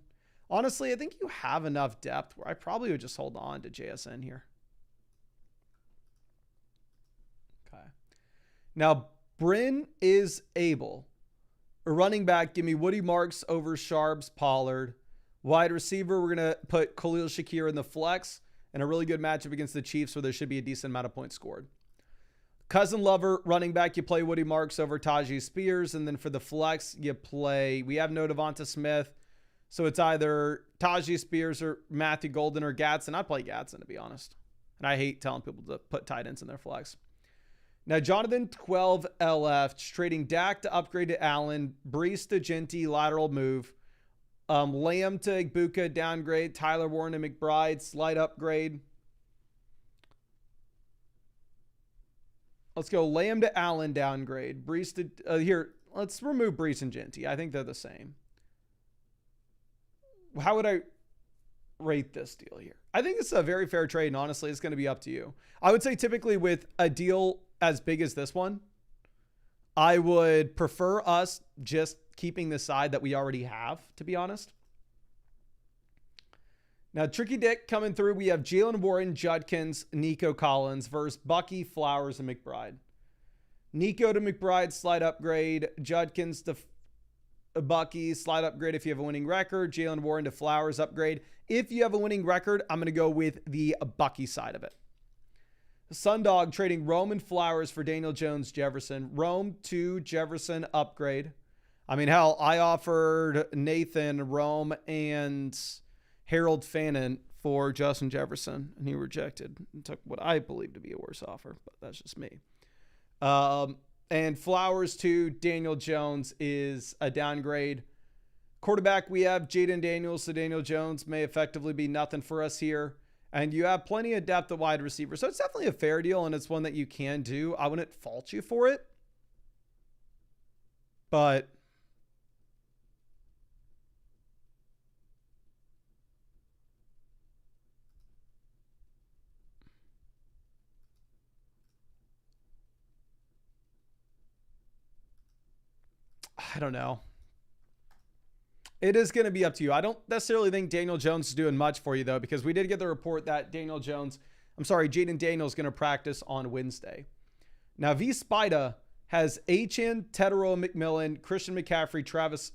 Honestly, I think you have enough depth where I probably would just hold on to JSN here. Okay. Now, Bryn is able. A running back, give me Woody Marks over Sharps, Pollard. Wide receiver, we're going to put Khalil Shakir in the flex. And a really good matchup against the Chiefs where there should be a decent amount of points scored. Cousin Lover, running back, you play Woody Marks over Tajee Spears. And then for the flex, you play, we have no Devonta Smith. So it's either Tajee Spears or Matthew Golden or Gatson. I'd play Gatson, to be honest. And I hate telling people to put tight ends in their flex. Now, Jonathan 12 LF, trading Dak to upgrade to Allen, Brees to Genty, lateral move. Lamb to Igbuka, downgrade. Tyler Warren to McBride, slight upgrade. Let's go Lamb to Allen, downgrade. Brees to, here, let's remove Brees and Genty. I think they're the same. How would I rate this deal here? I think it's a very fair trade, and honestly, it's going to be up to you. I would say typically with a deal as big as this one, I would prefer us just keeping the side that we already have, to be honest. Now, Tricky Dick coming through. We have Jalen Warren, Judkins, Nico Collins versus Bucky, Flowers, and McBride. Nico to McBride, slight upgrade. Judkins to Bucky, slight upgrade if you have a winning record. Jalen Warren to Flowers, upgrade. If you have a winning record, I'm going to go with the Bucky side of it. Sundog trading Rome and Flowers for Daniel Jones, Jefferson. Rome to Jefferson, upgrade. I mean, hell, I offered Nathan, Rome, and Harold Fannin for Justin Jefferson, and he rejected and took what I believe to be a worse offer, but that's just me. And Flowers to Daniel Jones is a downgrade. Quarterback, we have Jaden Daniels, so Daniel Jones may effectively be nothing for us here. And you have plenty of depth at wide receiver. So it's definitely a fair deal, and it's one that you can do. I wouldn't fault you for it. But I don't know. It is going to be up to you. I don't necessarily think Daniel Jones is doing much for you, though, because we did get the report that Jaden Daniels is going to practice on Wednesday. Now, V Spida has Achane, Tetero, McMillan, Christian McCaffrey, Travis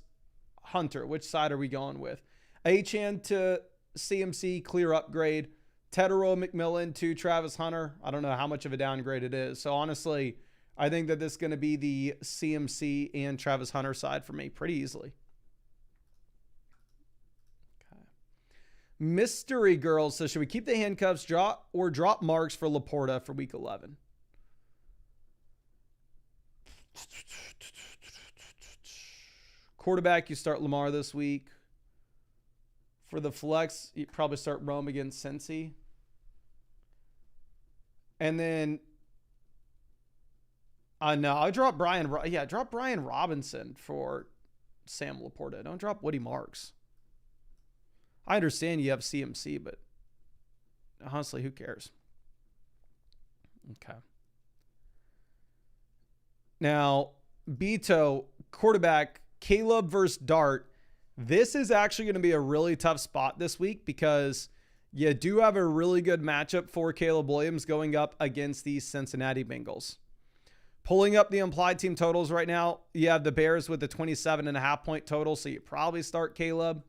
Hunter. Which side are we going with? Achane to CMC, clear upgrade. Tetero, McMillan to Travis Hunter. I don't know how much of a downgrade it is. So, honestly, I think that this is going to be the CMC and Travis Hunter side for me pretty easily. Mystery Girl says, should we keep the handcuffs, drop Marks for Laporta for week 11? Quarterback, you start Lamar this week. For the flex, you probably start Rome against Cincy. And then, no, I drop drop Brian Robinson for Sam Laporta. Don't drop Woody Marks. I understand you have CMC, but honestly, who cares? Okay. Now, Beto, quarterback, Caleb versus Dart. This is actually going to be a really tough spot this week because you do have a really good matchup for Caleb Williams going up against the Cincinnati Bengals. Pulling up the implied team totals right now, you have the Bears with the 27.5 point total, so you probably start Caleb.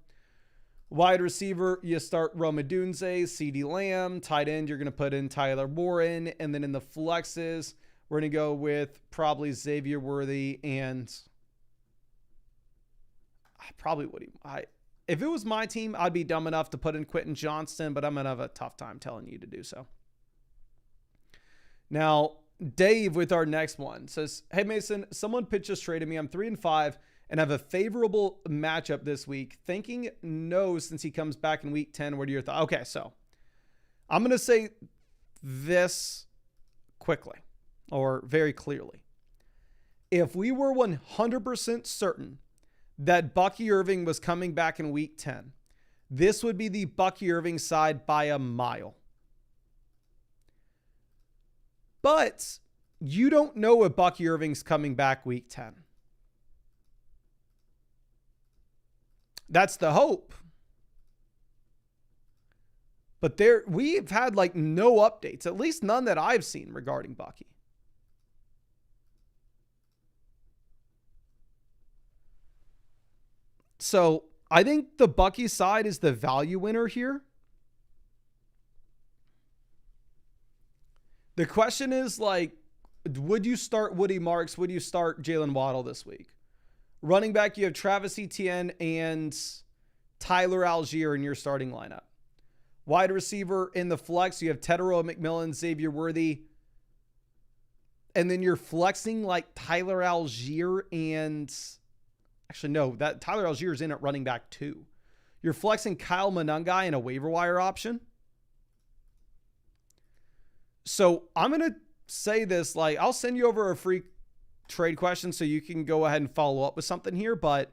Wide receiver, you start Rome Odunze, CeeDee Lamb. Tight end, you're going to put in Tyler Warren. And then in the flexes, we're going to go with probably Xavier Worthy and probably Woody. if it was my team, I'd be dumb enough to put in Quentin Johnston, but I'm going to have a tough time telling you to do so. Now, Dave with our next one says, hey, Mason, someone pitched a trade to me. I'm 3-5 and have a favorable matchup this week. Thinking no since he comes back in week 10. What are your thoughts? Okay, so I'm going to say this quickly or very clearly. If we were 100% certain that Bucky Irving was coming back in week 10, this would be the Bucky Irving side by a mile. But you don't know if Bucky Irving's coming back week 10. That's the hope. But we've had like no updates, at least none that I've seen regarding Bucky. So I think the Bucky side is the value winner here. The question is like, would you start Woody Marks? Would you start Jalen Waddle this week? Running back, you have Travis Etienne and Tyler Algier in your starting lineup. Wide receiver in the flex, you have Tedero McMillan, Xavier Worthy. And then you're flexing like Tyler Algier and... Actually, no, that Tyler Algier is in at running back too. You're flexing Kyle Monangai in a waiver wire option. So I'm going to say this, like, I'll send you over a free trade question so you can go ahead and follow up with something here. But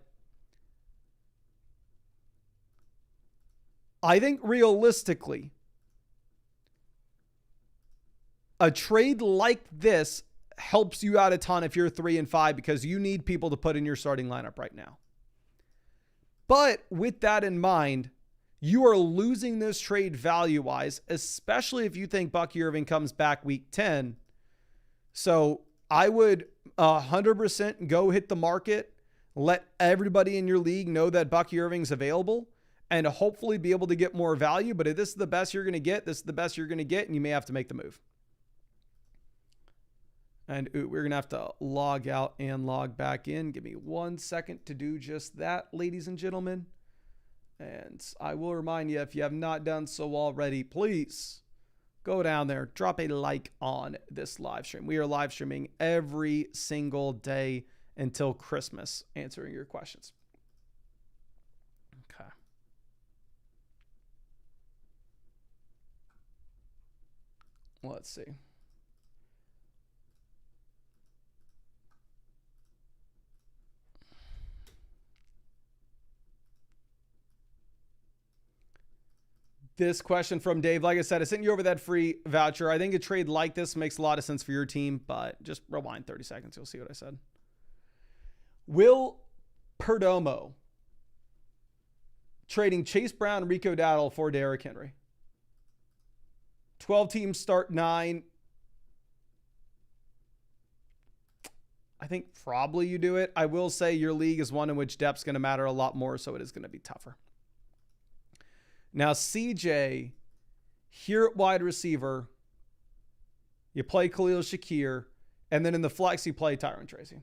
I think realistically, a trade like this helps you out a ton if you're 3-5 because you need people to put in your starting lineup right now. But with that in mind, you are losing this trade value-wise, especially if you think Bucky Irving comes back week 10. So I would 100% go hit the market, let everybody in your league know that Bucky Irving's available, and hopefully be able to get more value. But if this is the best you're going to get, this is the best you're going to get, and you may have to make the move. And we're going to have to log out and log back in. Give me 1 second to do just that, ladies and gentlemen. And I will remind you, if you have not done so already, please go down there, drop a like on this live stream. We are live streaming every single day until Christmas, answering your questions. Okay. Let's see. This question from Dave, like I said, I sent you over that free voucher. I think a trade like this makes a lot of sense for your team, but just rewind 30 seconds. You'll see what I said. Will Perdomo trading Chase Brown, Rico Dowdle for Derrick Henry. 12 teams start 9. I think probably you do it. I will say your league is one in which depth's going to matter a lot more, so it is going to be tougher. Now, CJ, here at wide receiver, you play Khalil Shakir, and then in the flex, you play Tyron Tracy.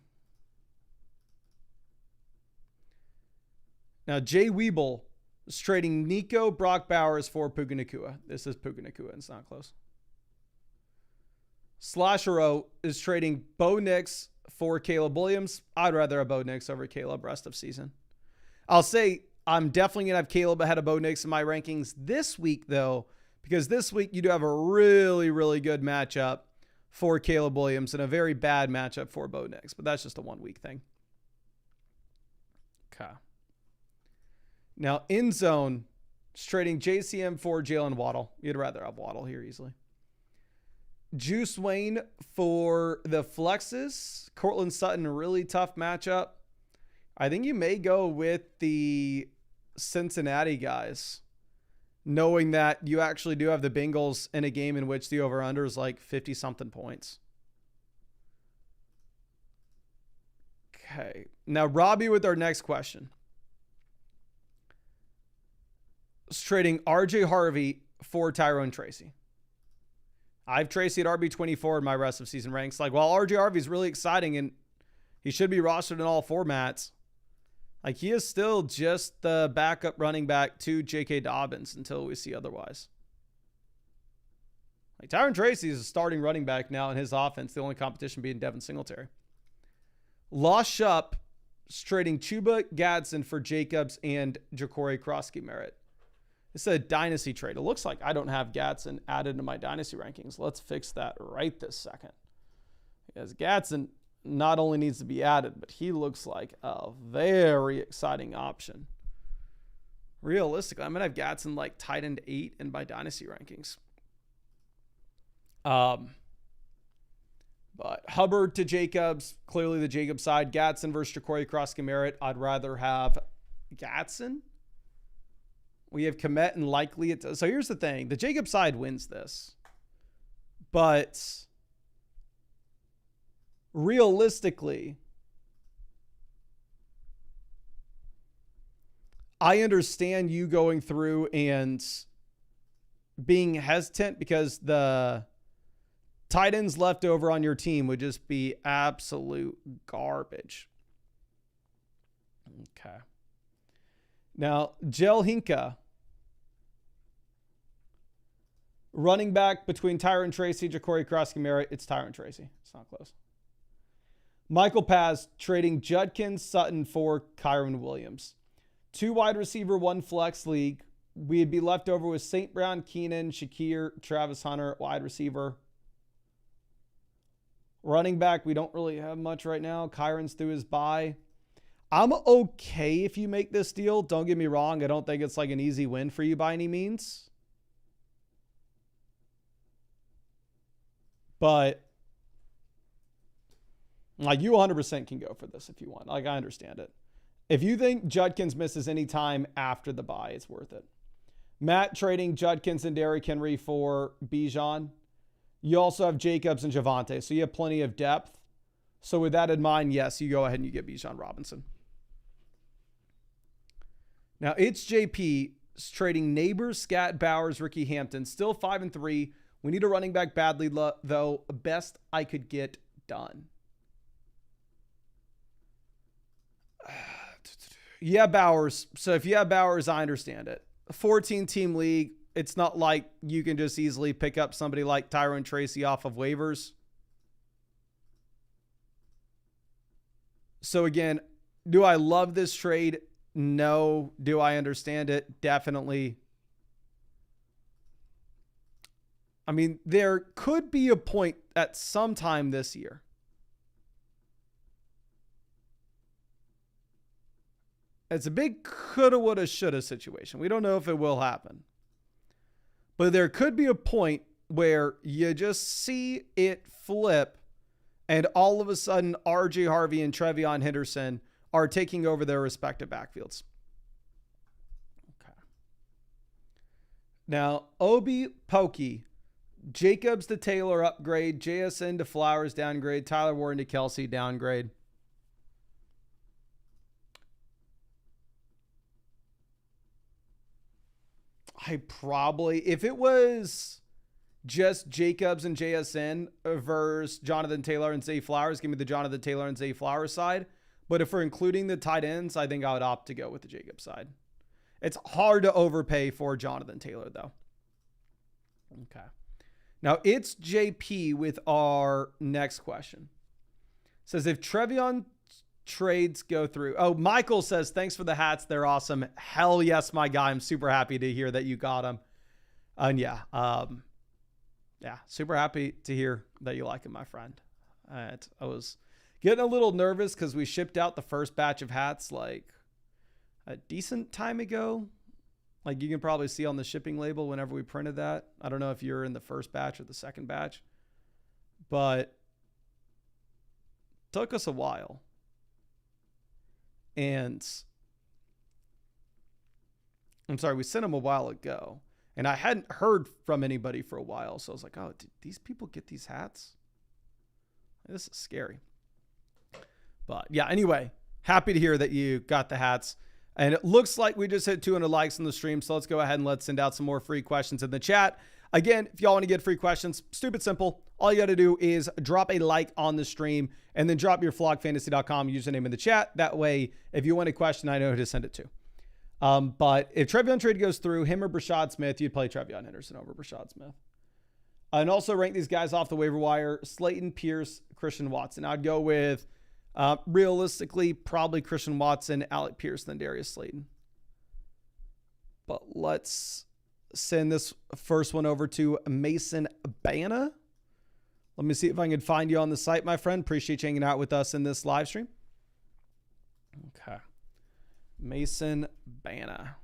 Now, Jay Weeble is trading Nico Brock Bowers for Puka Nacua. This is Puka Nacua, and it's not close. Slashero is trading Bo Nix for Caleb Williams. I'd rather have Bo Nix over Caleb rest of season. I'll say I'm definitely going to have Caleb ahead of Bo Nix in my rankings this week, though, because this week you do have a really, really good matchup for Caleb Williams and a very bad matchup for Bo Nix, but that's just a 1 week thing. Okay. Now, in zone, is trading JCM for Jalen Waddle. You'd rather have Waddle here easily. Juice Wayne for the flexes. Cortland Sutton, really tough matchup. I think you may go with the Cincinnati guys, knowing that you actually do have the Bengals in a game in which the over-under is like 50-something points. Okay. Now, Robbie with our next question. Is trading RJ Harvey for Tyrone Tracy. I have Tracy at RB24 in my rest of season ranks. Like, while RJ Harvey is really exciting and he should be rostered in all formats, Like, he is still just the backup running back to J.K. Dobbins until we see otherwise. Like, Tyron Tracy is a starting running back now in his offense, the only competition being Devin Singletary. Lost up trading Chuba Gadsden for Jacobs and Ja'Cory Krosky-Merritt. It's a dynasty trade. It looks like I don't have Gadsden added to my dynasty rankings. Let's fix that right this second. Because Gadsden not only needs to be added, but he looks like a very exciting option. Realistically, I'm going to have Gadsden like tight end 8 in my dynasty rankings. But Hubbard to Jacobs, clearly the Jacobs side. Gadsden versus Ja'Cory Krosky-Merritt. I'd rather have Gadsden. We have Komet and Likely. So here's the thing. The Jacobs side wins this. But realistically, I understand you going through and being hesitant because the tight ends left over on your team would just be absolute garbage. Okay. Now, Jel Hinka. Running back between Tyron Tracy, Ja'Cory Krosky-Merritt. It's Tyron Tracy. It's not close. Michael Paz trading Judkins Sutton for Kyron Williams. 2 wide receiver, 1 flex league. We'd be left over with St. Brown, Keenan, Shakir, Travis Hunter, wide receiver. Running back, we don't really have much right now. Kyron's through his bye. I'm okay if you make this deal. Don't get me wrong. I don't think it's like an easy win for you by any means. But like, you 100% can go for this if you want. Like, I understand it. If you think Judkins misses any time after the bye, it's worth it. Matt trading Judkins and Derrick Henry for Bijan. You also have Jacobs and Javonte, so you have plenty of depth. So with that in mind, yes, you go ahead and you get Bijan Robinson. Now it's JP trading Neighbors, Scat, Bowers, Ricky Hampton. Still 5-3. We need a running back badly, though. Best I could get done. Yeah, Bowers. So if you have Bowers, I understand it. A 14-team league. It's not like you can just easily pick up somebody like Tyron Tracy off of waivers. So again, do I love this trade? No. Do I understand it? Definitely. I mean, there could be a point at some time this year it's a big coulda, woulda, shoulda situation. We don't know if it will happen. But there could be a point where you just see it flip and all of a sudden RJ Harvey and Trevion Henderson are taking over their respective backfields. Okay. Now, Obi Pokey, Jacobs to Taylor upgrade, JSN to Flowers downgrade, Tyler Warren to Kelsey downgrade. I probably, if it was just Jacobs and JSN versus Jonathan Taylor and Zay Flowers, give me the Jonathan Taylor and Zay Flowers side. But if we're including the tight ends, I think I would opt to go with the Jacobs side. It's hard to overpay for Jonathan Taylor, though. Okay. Now it's JP with our next question. It says, if Trevion trades go through. Oh, Michael says, thanks for the hats. They're awesome. Hell yes, my guy. I'm super happy to hear that you got them. And yeah, super happy to hear that you like them, my friend. I was getting a little nervous because we shipped out the first batch of hats like a decent time ago. Like you can probably see on the shipping label whenever we printed that. I don't know if you're in the first batch or the second batch, but it took us a while. And I'm sorry, we sent them a while ago and I hadn't heard from anybody for a while. So I was like, oh, did these people get these hats? This is scary. But yeah, anyway, happy to hear that you got the hats. And it looks like we just hit 200 likes on the stream. So let's go ahead and let's send out some more free questions in the chat. Again, if y'all want to get free questions, stupid simple. all you got to do is drop a like on the stream and then drop your flogfantasy.com username in the chat. That way, if you want a question, I know who to send it to. But if Trevion trade goes through, him or Brashad Smith, you'd play Trevion Henderson over Brashad Smith. And also rank these guys off the waiver wire: Slayton, Pierce, Christian Watson. I'd go with, realistically, probably Christian Watson, Alec Pierce, then Darius Slayton. But let's send this first one over to Mason Banna. Let me see if I can find you on the site, my friend. Appreciate you hanging out with us in this live stream. Okay. Mason Banna.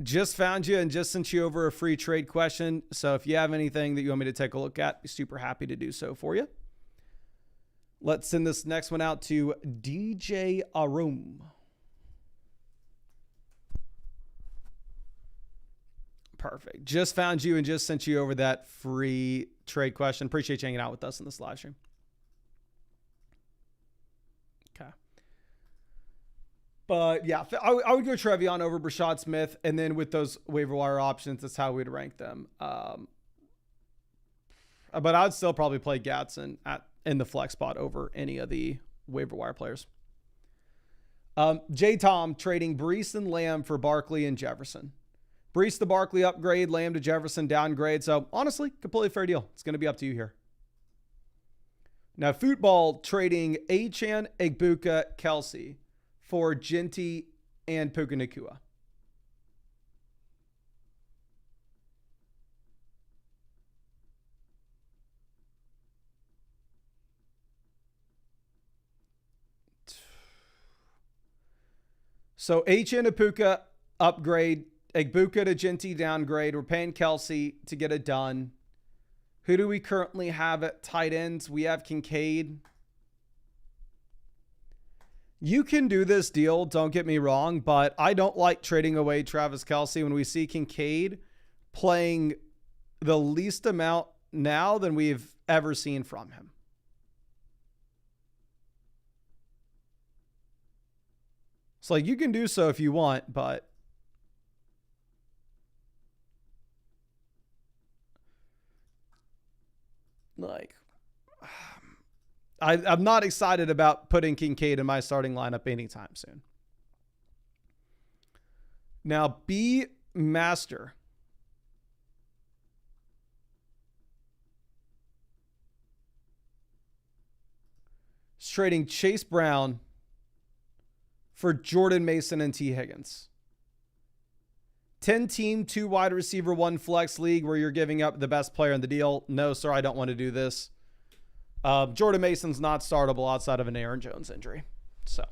Just found you and just sent you over a free trade question. So if you have anything that you want me to take a look at, be super happy to do so for you. Let's send this next one out to DJ Arum. Perfect. Just found you and just sent you over that free trade question. Appreciate you hanging out with us in this live stream. Okay. But yeah, I would go Trevion over Brashad Smith. And then with those waiver wire options, that's how we'd rank them. But I'd still probably play Gatson in the flex spot over any of the waiver wire players. J. Tom trading Breece and Lamb for Barkley and Jefferson. Breece to Barkley upgrade, Lamb to Jefferson downgrade. So honestly, completely fair deal. It's going to be up to you here. Now, Football trading Achane, Egbuka, Kelsey for Genty and Puka Nacua. So Achane to Puka upgrade, Egbuka to Genty downgrade. We're paying Kelsey to get it done. Who do we currently have at tight ends? We have Kincaid. You can do this deal, don't get me wrong, but I don't like trading away Travis Kelsey when we see Kincaid playing the least amount now than we've ever seen from him. It's like you can do so if you want, but like, I'm not excited about putting Kincaid in my starting lineup anytime soon. Now, B Master. Is trading Chase Brown for Jordan Mason and T. Higgins. 10-team, 2 wide receiver, 1 flex league where you're giving up the best player in the deal. No, sir, I don't want to do this. Jordan Mason's not startable outside of an Aaron Jones injury. So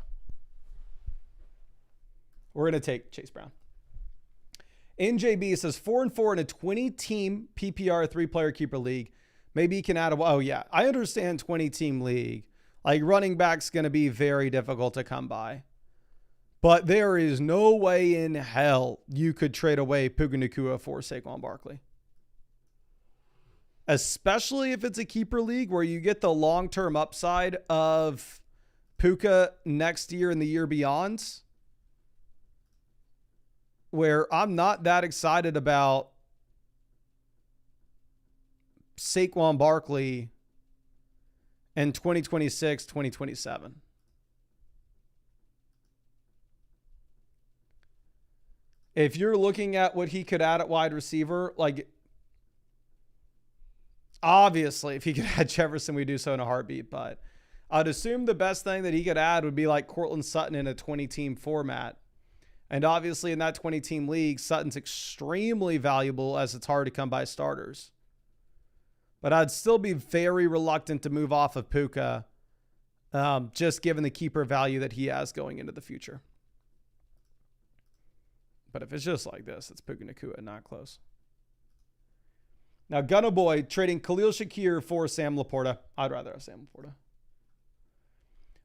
we're going to take Chase Brown. NJB says 4-4 in a 20-team PPR 3-player keeper league. Maybe you can add oh yeah, I understand 20-team league. Like running back's going to be very difficult to come by. But there is no way in hell you could trade away Puka Nacua for Saquon Barkley. Especially if it's a keeper league where you get the long-term upside of Puka next year and the year beyond. Where I'm not that excited about Saquon Barkley in 2026, 2027. If you're looking at what he could add at wide receiver, like obviously if he could add Jefferson, we do so in a heartbeat, but I'd assume the best thing that he could add would be like Cortland Sutton in a 20-team format. And obviously in that 20-team league, Sutton's extremely valuable as it's hard to come by starters. But I'd still be very reluctant to move off of Puka, just given the keeper value that he has going into the future. But if it's just like this, it's Puka Nacua, not close. Now, Gunna Boy trading Khalil Shakir for Sam Laporta. I'd rather have Sam Laporta.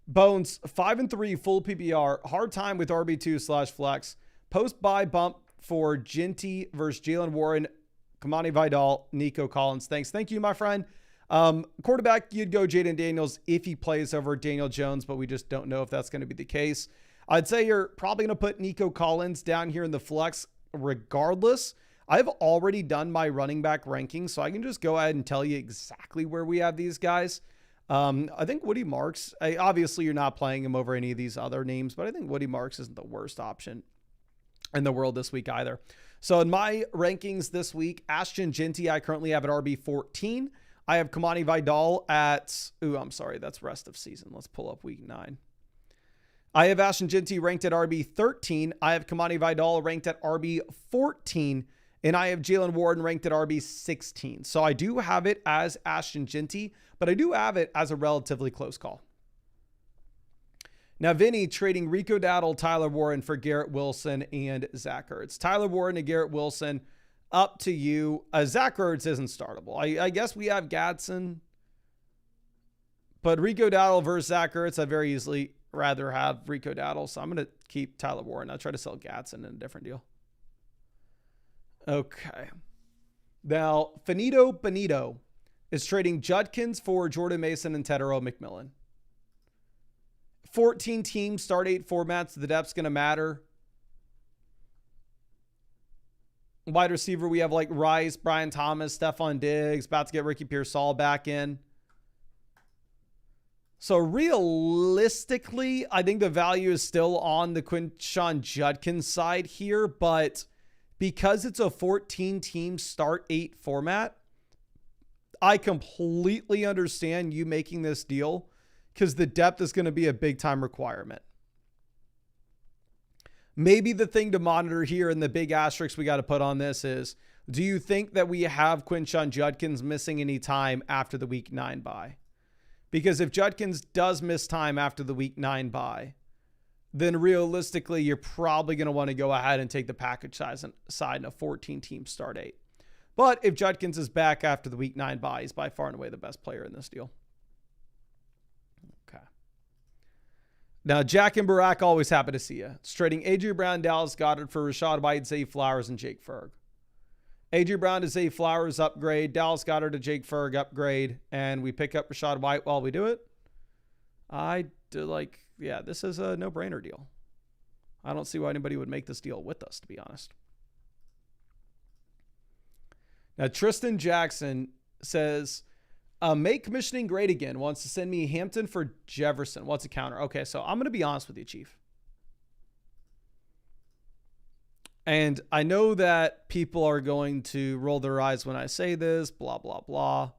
Bones, 5-3, full PPR. Hard time with RB2/flex. Post-buy bump for Genty versus Jalen Warren, Kamani Vidal, Nico Collins. Thanks. Thank you, my friend. Quarterback, you'd go Jaden Daniels if he plays over Daniel Jones, but we just don't know if that's going to be the case. I'd say you're probably going to put Nico Collins down here in the flex regardless. I've already done my running back ranking, so I can just go ahead and tell you exactly where we have these guys. I think Woody Marks, obviously you're not playing him over any of these other names, but I think Woody Marks isn't the worst option in the world this week either. So in my rankings this week, Ashton Jeanty, I currently have at RB 14. I have Kamani Vidal at, I'm sorry, that's rest of season. Let's pull up week 9. I have Ashton Jeanty ranked at RB 13. I have Kamani Vidal ranked at RB 14. And I have Jalen Warren ranked at RB 16. So I do have it as Ashton Jeanty, but I do have it as a relatively close call. Now, Vinny trading Rico Dowdle, Tyler Warren for Garrett Wilson and Zach Ertz. Tyler Warren and Garrett Wilson, up to you. Zach Ertz isn't startable. I guess we have Gadsden, but Rico Dowdle versus Zach Ertz, I'd very easily rather have Rico Dowdle. So I'm going to keep Tyler Warren. I'll try to sell Gadsden in a different deal. Okay. Now, Finito Benito is trading Judkins for Jordan Mason and Tedero McMillan. 14 teams, start 8 formats. The depth's going to matter. Wide receiver, we have like Rice, Brian Thomas, Stephon Diggs, about to get Ricky Pearsall back in. So realistically, I think the value is still on the Quinshon Judkins side here, but because it's a 14-team start 8 format, I completely understand you making this deal because the depth is going to be a big-time requirement. Maybe the thing to monitor here and the big asterisk we got to put on this is, do you think that we have Quinshon Judkins missing any time after the week 9 bye? Because if Judkins does miss time after the week 9 bye, then realistically, you're probably going to want to go ahead and take the package size side in a 14-team start 8. But if Judkins is back after the week 9 bye, he's by far and away the best player in this deal. Okay. Now, Jack and Barack, always happy to see you. It's trading A.J. Brown, Dallas Goedert for Rachaad White, Zay Flowers, and Jake Ferg. A.J. Brown to Zay Flowers upgrade, Dallas Goedert to Jake Ferg upgrade, and we pick up Rachaad White while we do it. I do like... Yeah, this is a no-brainer deal. I don't see why anybody would make this deal with us, to be honest. Now, Tristan Jackson says, make commissioning great again. Wants to send me Hampton for Jefferson. What's a counter? Okay, so I'm going to be honest with you, Chief. And I know that people are going to roll their eyes when I say this, blah, blah, blah.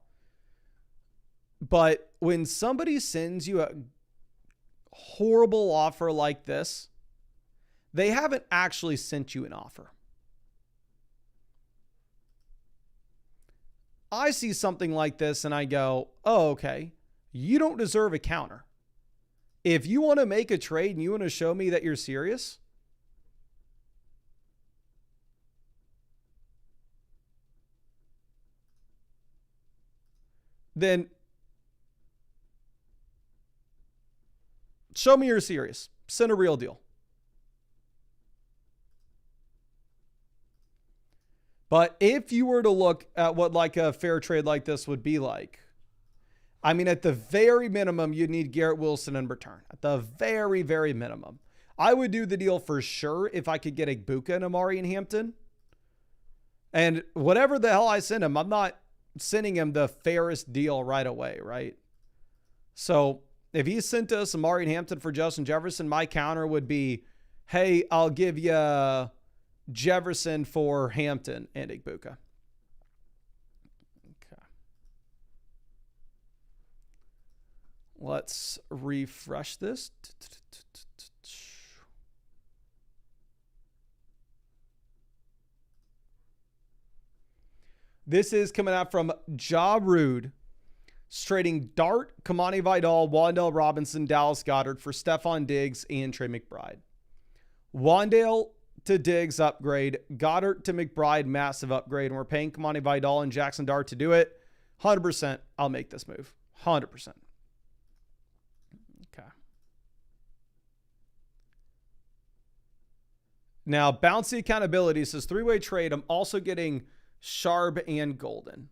But when somebody sends you a horrible offer like this, they haven't actually sent you an offer. I see something like this and I go, oh, okay, you don't deserve a counter. If you want to make a trade and you want to show me that you're serious, then show me you're serious. Send a real deal. But if you were to look at what like a fair trade like this would be like, I mean, at the very minimum, you'd need Garrett Wilson in return. At the very, very minimum. I would do the deal for sure if I could get Igbuka and Amari in Hampton. And whatever the hell I send him, I'm not sending him the fairest deal right away, right? So if he sent us Amari and Hampton for Justin Jefferson, my counter would be, hey, I'll give you Jefferson for Hampton and Igbuka. Okay. Let's refresh this. This is coming out from Ja Rude. Trading Dart, Kamani Vidal, Wan'Dale Robinson, Dallas Goedert for Stephon Diggs and Trey McBride. Wan'Dale to Diggs upgrade. Goddard to McBride, massive upgrade. And we're paying Kamani Vidal and Jackson Dart to do it. 100% I'll make this move. 100%. Okay. Now, Bouncy Accountability says 3-way trade. I'm also getting Sharp and Golden.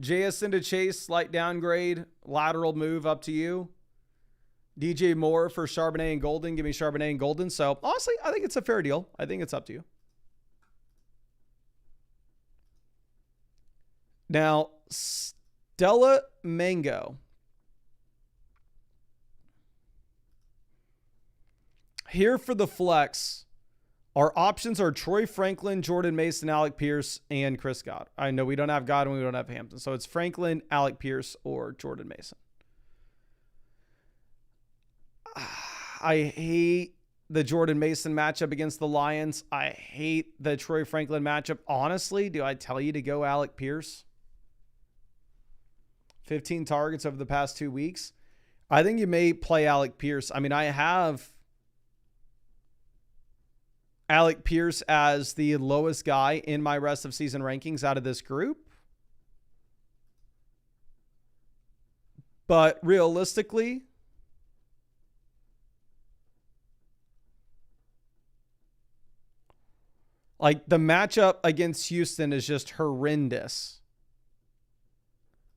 JS into Chase, slight downgrade, lateral move, up to you. DJ Moore for Charbonnet and Golden. Give me Charbonnet and Golden. So, honestly, I think it's a fair deal. I think it's up to you. Now, Stella Mango. Here for the flex, our options are Troy Franklin, Jordan Mason, Alec Pierce, and Chris Godwin. I know we don't have Godwin, we don't have Hampton. So it's Franklin, Alec Pierce, or Jordan Mason. I hate the Jordan Mason matchup against the Lions. I hate the Troy Franklin matchup. Honestly, do I tell you to go Alec Pierce? 15 targets over the past 2 weeks. I think you may play Alec Pierce. I mean, I have Alec Pierce as the lowest guy in my rest of season rankings out of this group. But realistically, like the matchup against Houston is just horrendous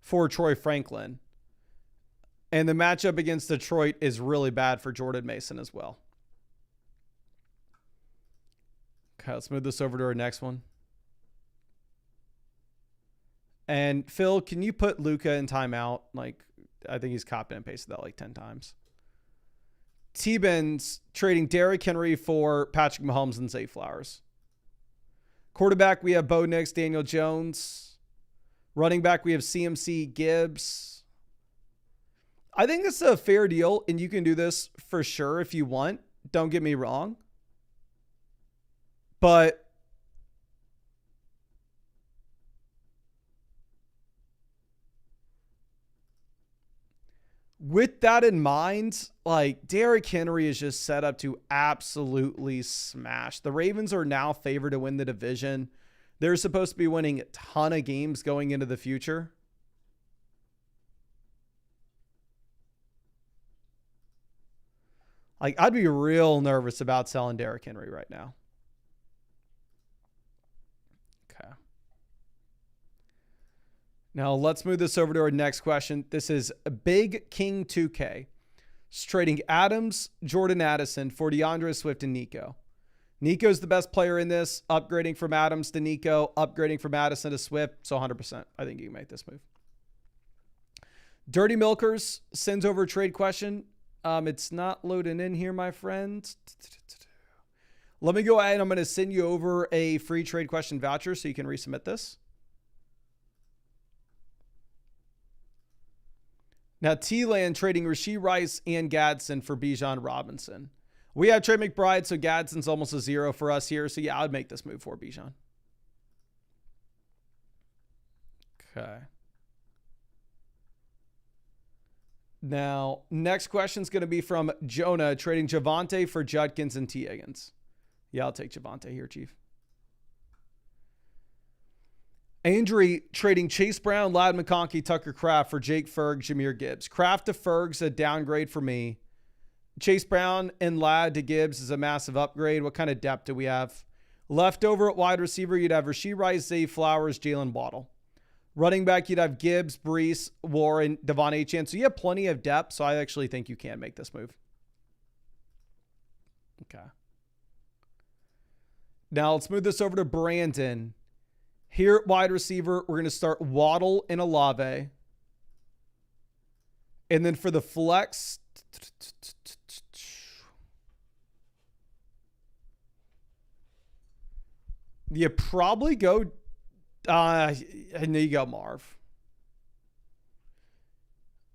for Troy Franklin. And the matchup against Detroit is really bad for Jordan Mason as well. Okay, let's move this over to our next one. And Phil, can you put Luka in timeout? Like, I think he's copied and pasted that like 10 times. T-Ben's trading Derrick Henry for Patrick Mahomes and Zay Flowers. Quarterback, we have Bo Nix, Daniel Jones. Running back, we have CMC, Gibbs. I think this is a fair deal, and you can do this for sure if you want. Don't get me wrong. But with that in mind, like Derrick Henry is just set up to absolutely smash. The Ravens are now favored to win the division. They're supposed to be winning a ton of games going into the future. Like, I'd be real nervous about selling Derrick Henry right now. Okay. Now, let's move this over to our next question. This is Big King 2K. It's trading Adams, Jordan Addison for DeAndre Swift and Nico. Nico's the best player in this. Upgrading from Adams to Nico. Upgrading from Addison to Swift. So 100%. I think you can make this move. Dirty Milkers sends over a trade question. It's not loading in here, my friend. Let me go ahead. I'm going to send you over a free trade question voucher so you can resubmit this. Now, T-Land trading Rashee Rice and Gadsden for Bijan Robinson. We have Trey McBride, so Gadsden's almost a 0 for us here. So, yeah, I would make this move for Bijan. Okay. Now, next question is going to be from Jonah, trading Javonte for Judkins and T. Higgins. Yeah, I'll take Javonte here, Chief. Andrew trading Chase Brown, Ladd McConkey, Tucker Kraft for Jake Ferg, Jahmyr Gibbs. Kraft to Ferg's a downgrade for me. Chase Brown and Ladd to Gibbs is a massive upgrade. What kind of depth do we have? Leftover at wide receiver, you'd have Rashee Rice, Zay Flowers, Jalen Waddle. Running back, you'd have Gibbs, Brees, Warren, Devon Achane. So you have plenty of depth. So I actually think you can make this move. Okay. Now let's move this over to Brandon. Here at wide receiver, we're going to start Waddle and Olave. And then for the flex, you probably go, there you go, Marv.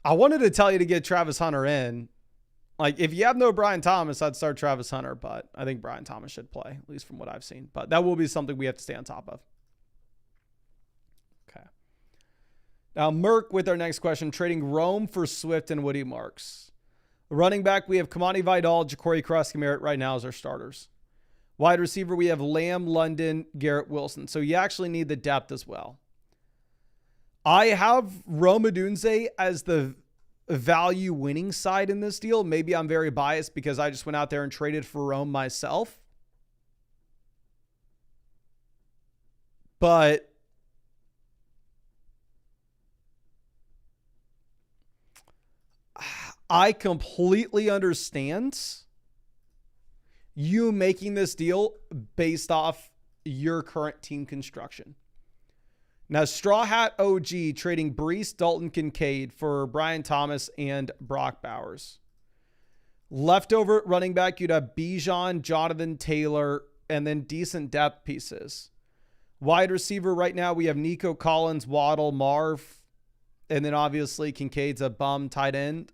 I wanted to tell you to get Travis Hunter in. Like, if you have no Brian Thomas, I'd start Travis Hunter, but I think Brian Thomas should play, at least from what I've seen. But that will be something we have to stay on top of. Okay. Now, Merck with our next question, trading Rome for Swift and Woody Marks. Running back, we have Kamani Vidal, Ja'Cory Cross-Garrett right now as our starters. Wide receiver, we have Lamb, London, Garrett Wilson. So you actually need the depth as well. I have Rome Odunze as the value winning side in this deal. Maybe I'm very biased because I just went out there and traded for Rome myself. But I completely understand you making this deal based off your current team construction. Now, Straw Hat OG trading Brees, Dalton Kincaid for Brian Thomas and Brock Bowers. Leftover at running back, you'd have Bijan, Jonathan Taylor, and then decent depth pieces. Wide receiver right now, we have Nico Collins, Waddle, Marv, and then obviously Kincaid's a bum tight end.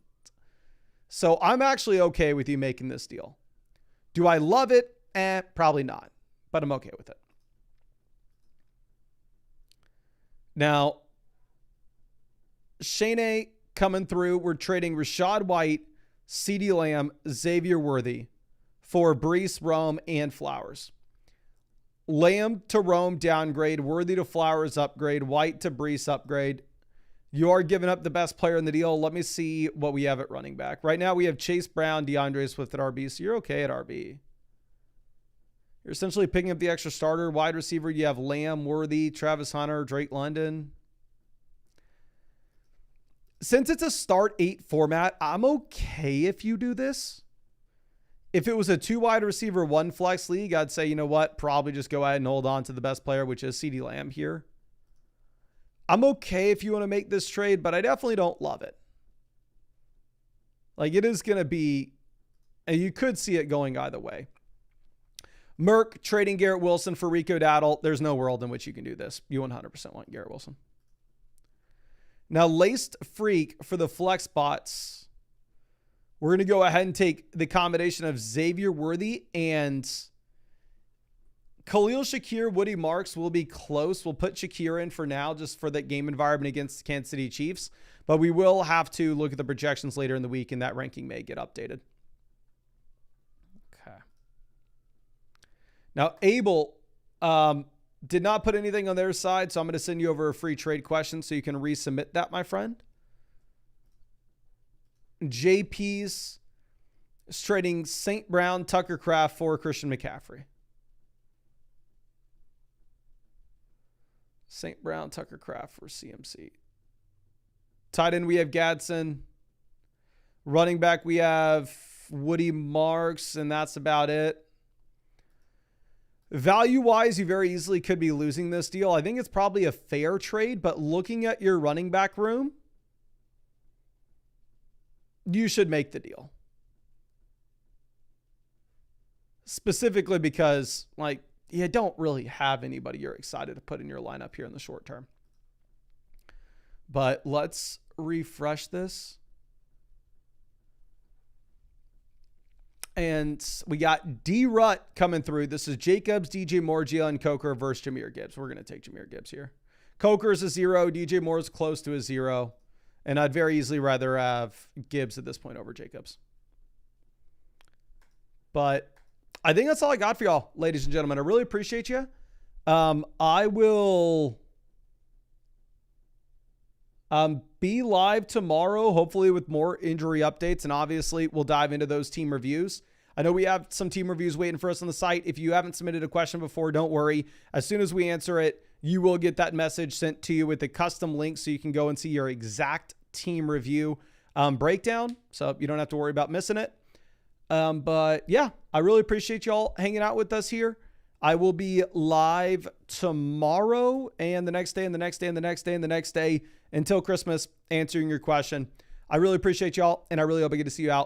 So I'm actually okay with you making this deal. Do I love it? Probably not, but I'm okay with it. Now, Shane coming through. We're trading Rashad White, CeeDee Lamb, Xavier Worthy for Brees, Rome, and Flowers. Lamb to Rome downgrade, Worthy to Flowers upgrade, White to Brees upgrade. You are giving up the best player in the deal. Let me see what we have at running back. Right now we have Chase Brown, DeAndre Swift at RB, so you're okay at RB. You're essentially picking up the extra starter. Wide receiver, you have Lamb, Worthy, Travis Hunter, Drake London. Since it's a start 8 format, I'm okay if you do this. If it was a 2 wide receiver, 1 flex league, I'd say, you know what, probably just go ahead and hold on to the best player, which is CeeDee Lamb here. I'm okay if you want to make this trade, but I definitely don't love it. Like, it is going to be, and you could see it going either way. Merck trading Garrett Wilson for Rico Dowdle. There's no world in which you can do this. You 100% want Garrett Wilson. Now, Laced Freak for the flex spots. We're going to go ahead and take the combination of Xavier Worthy and Khalil Shakir. Woody Marks will be close. We'll put Shakir in for now just for that game environment against the Kansas City Chiefs. But we will have to look at the projections later in the week, and that ranking may get updated. Okay. Now, Abel did not put anything on their side, so I'm going to send you over a free trade question so you can resubmit that, my friend. JP's is trading St. Brown, Tucker Kraft for Christian McCaffrey. St. Brown, Tucker Kraft for CMC. Tight end, we have Gadsden. Running back, we have Woody Marks, and that's about it. Value-wise, you very easily could be losing this deal. I think it's probably a fair trade, but looking at your running back room, you should make the deal. Specifically because, like, you don't really have anybody you're excited to put in your lineup here in the short term. But let's refresh this. And we got D-Rut coming through. This is Jacobs, DJ Moore, Jalen Coker versus Jahmyr Gibbs. We're going to take Jahmyr Gibbs here. Coker is a 0. DJ Moore is close to a 0. And I'd very easily rather have Gibbs at this point over Jacobs. But I think that's all I got for y'all, ladies and gentlemen. I really appreciate you. I will be live tomorrow, hopefully with more injury updates. And obviously, we'll dive into those team reviews. I know we have some team reviews waiting for us on the site. If you haven't submitted a question before, don't worry. As soon as we answer it, you will get that message sent to you with a custom link so you can go and see your exact team review breakdown. So you don't have to worry about missing it. But yeah, I really appreciate y'all hanging out with us here. I will be live tomorrow and the next day and the next day and the next day and the next day until Christmas answering your question. I really appreciate y'all, and I really hope I get to see you out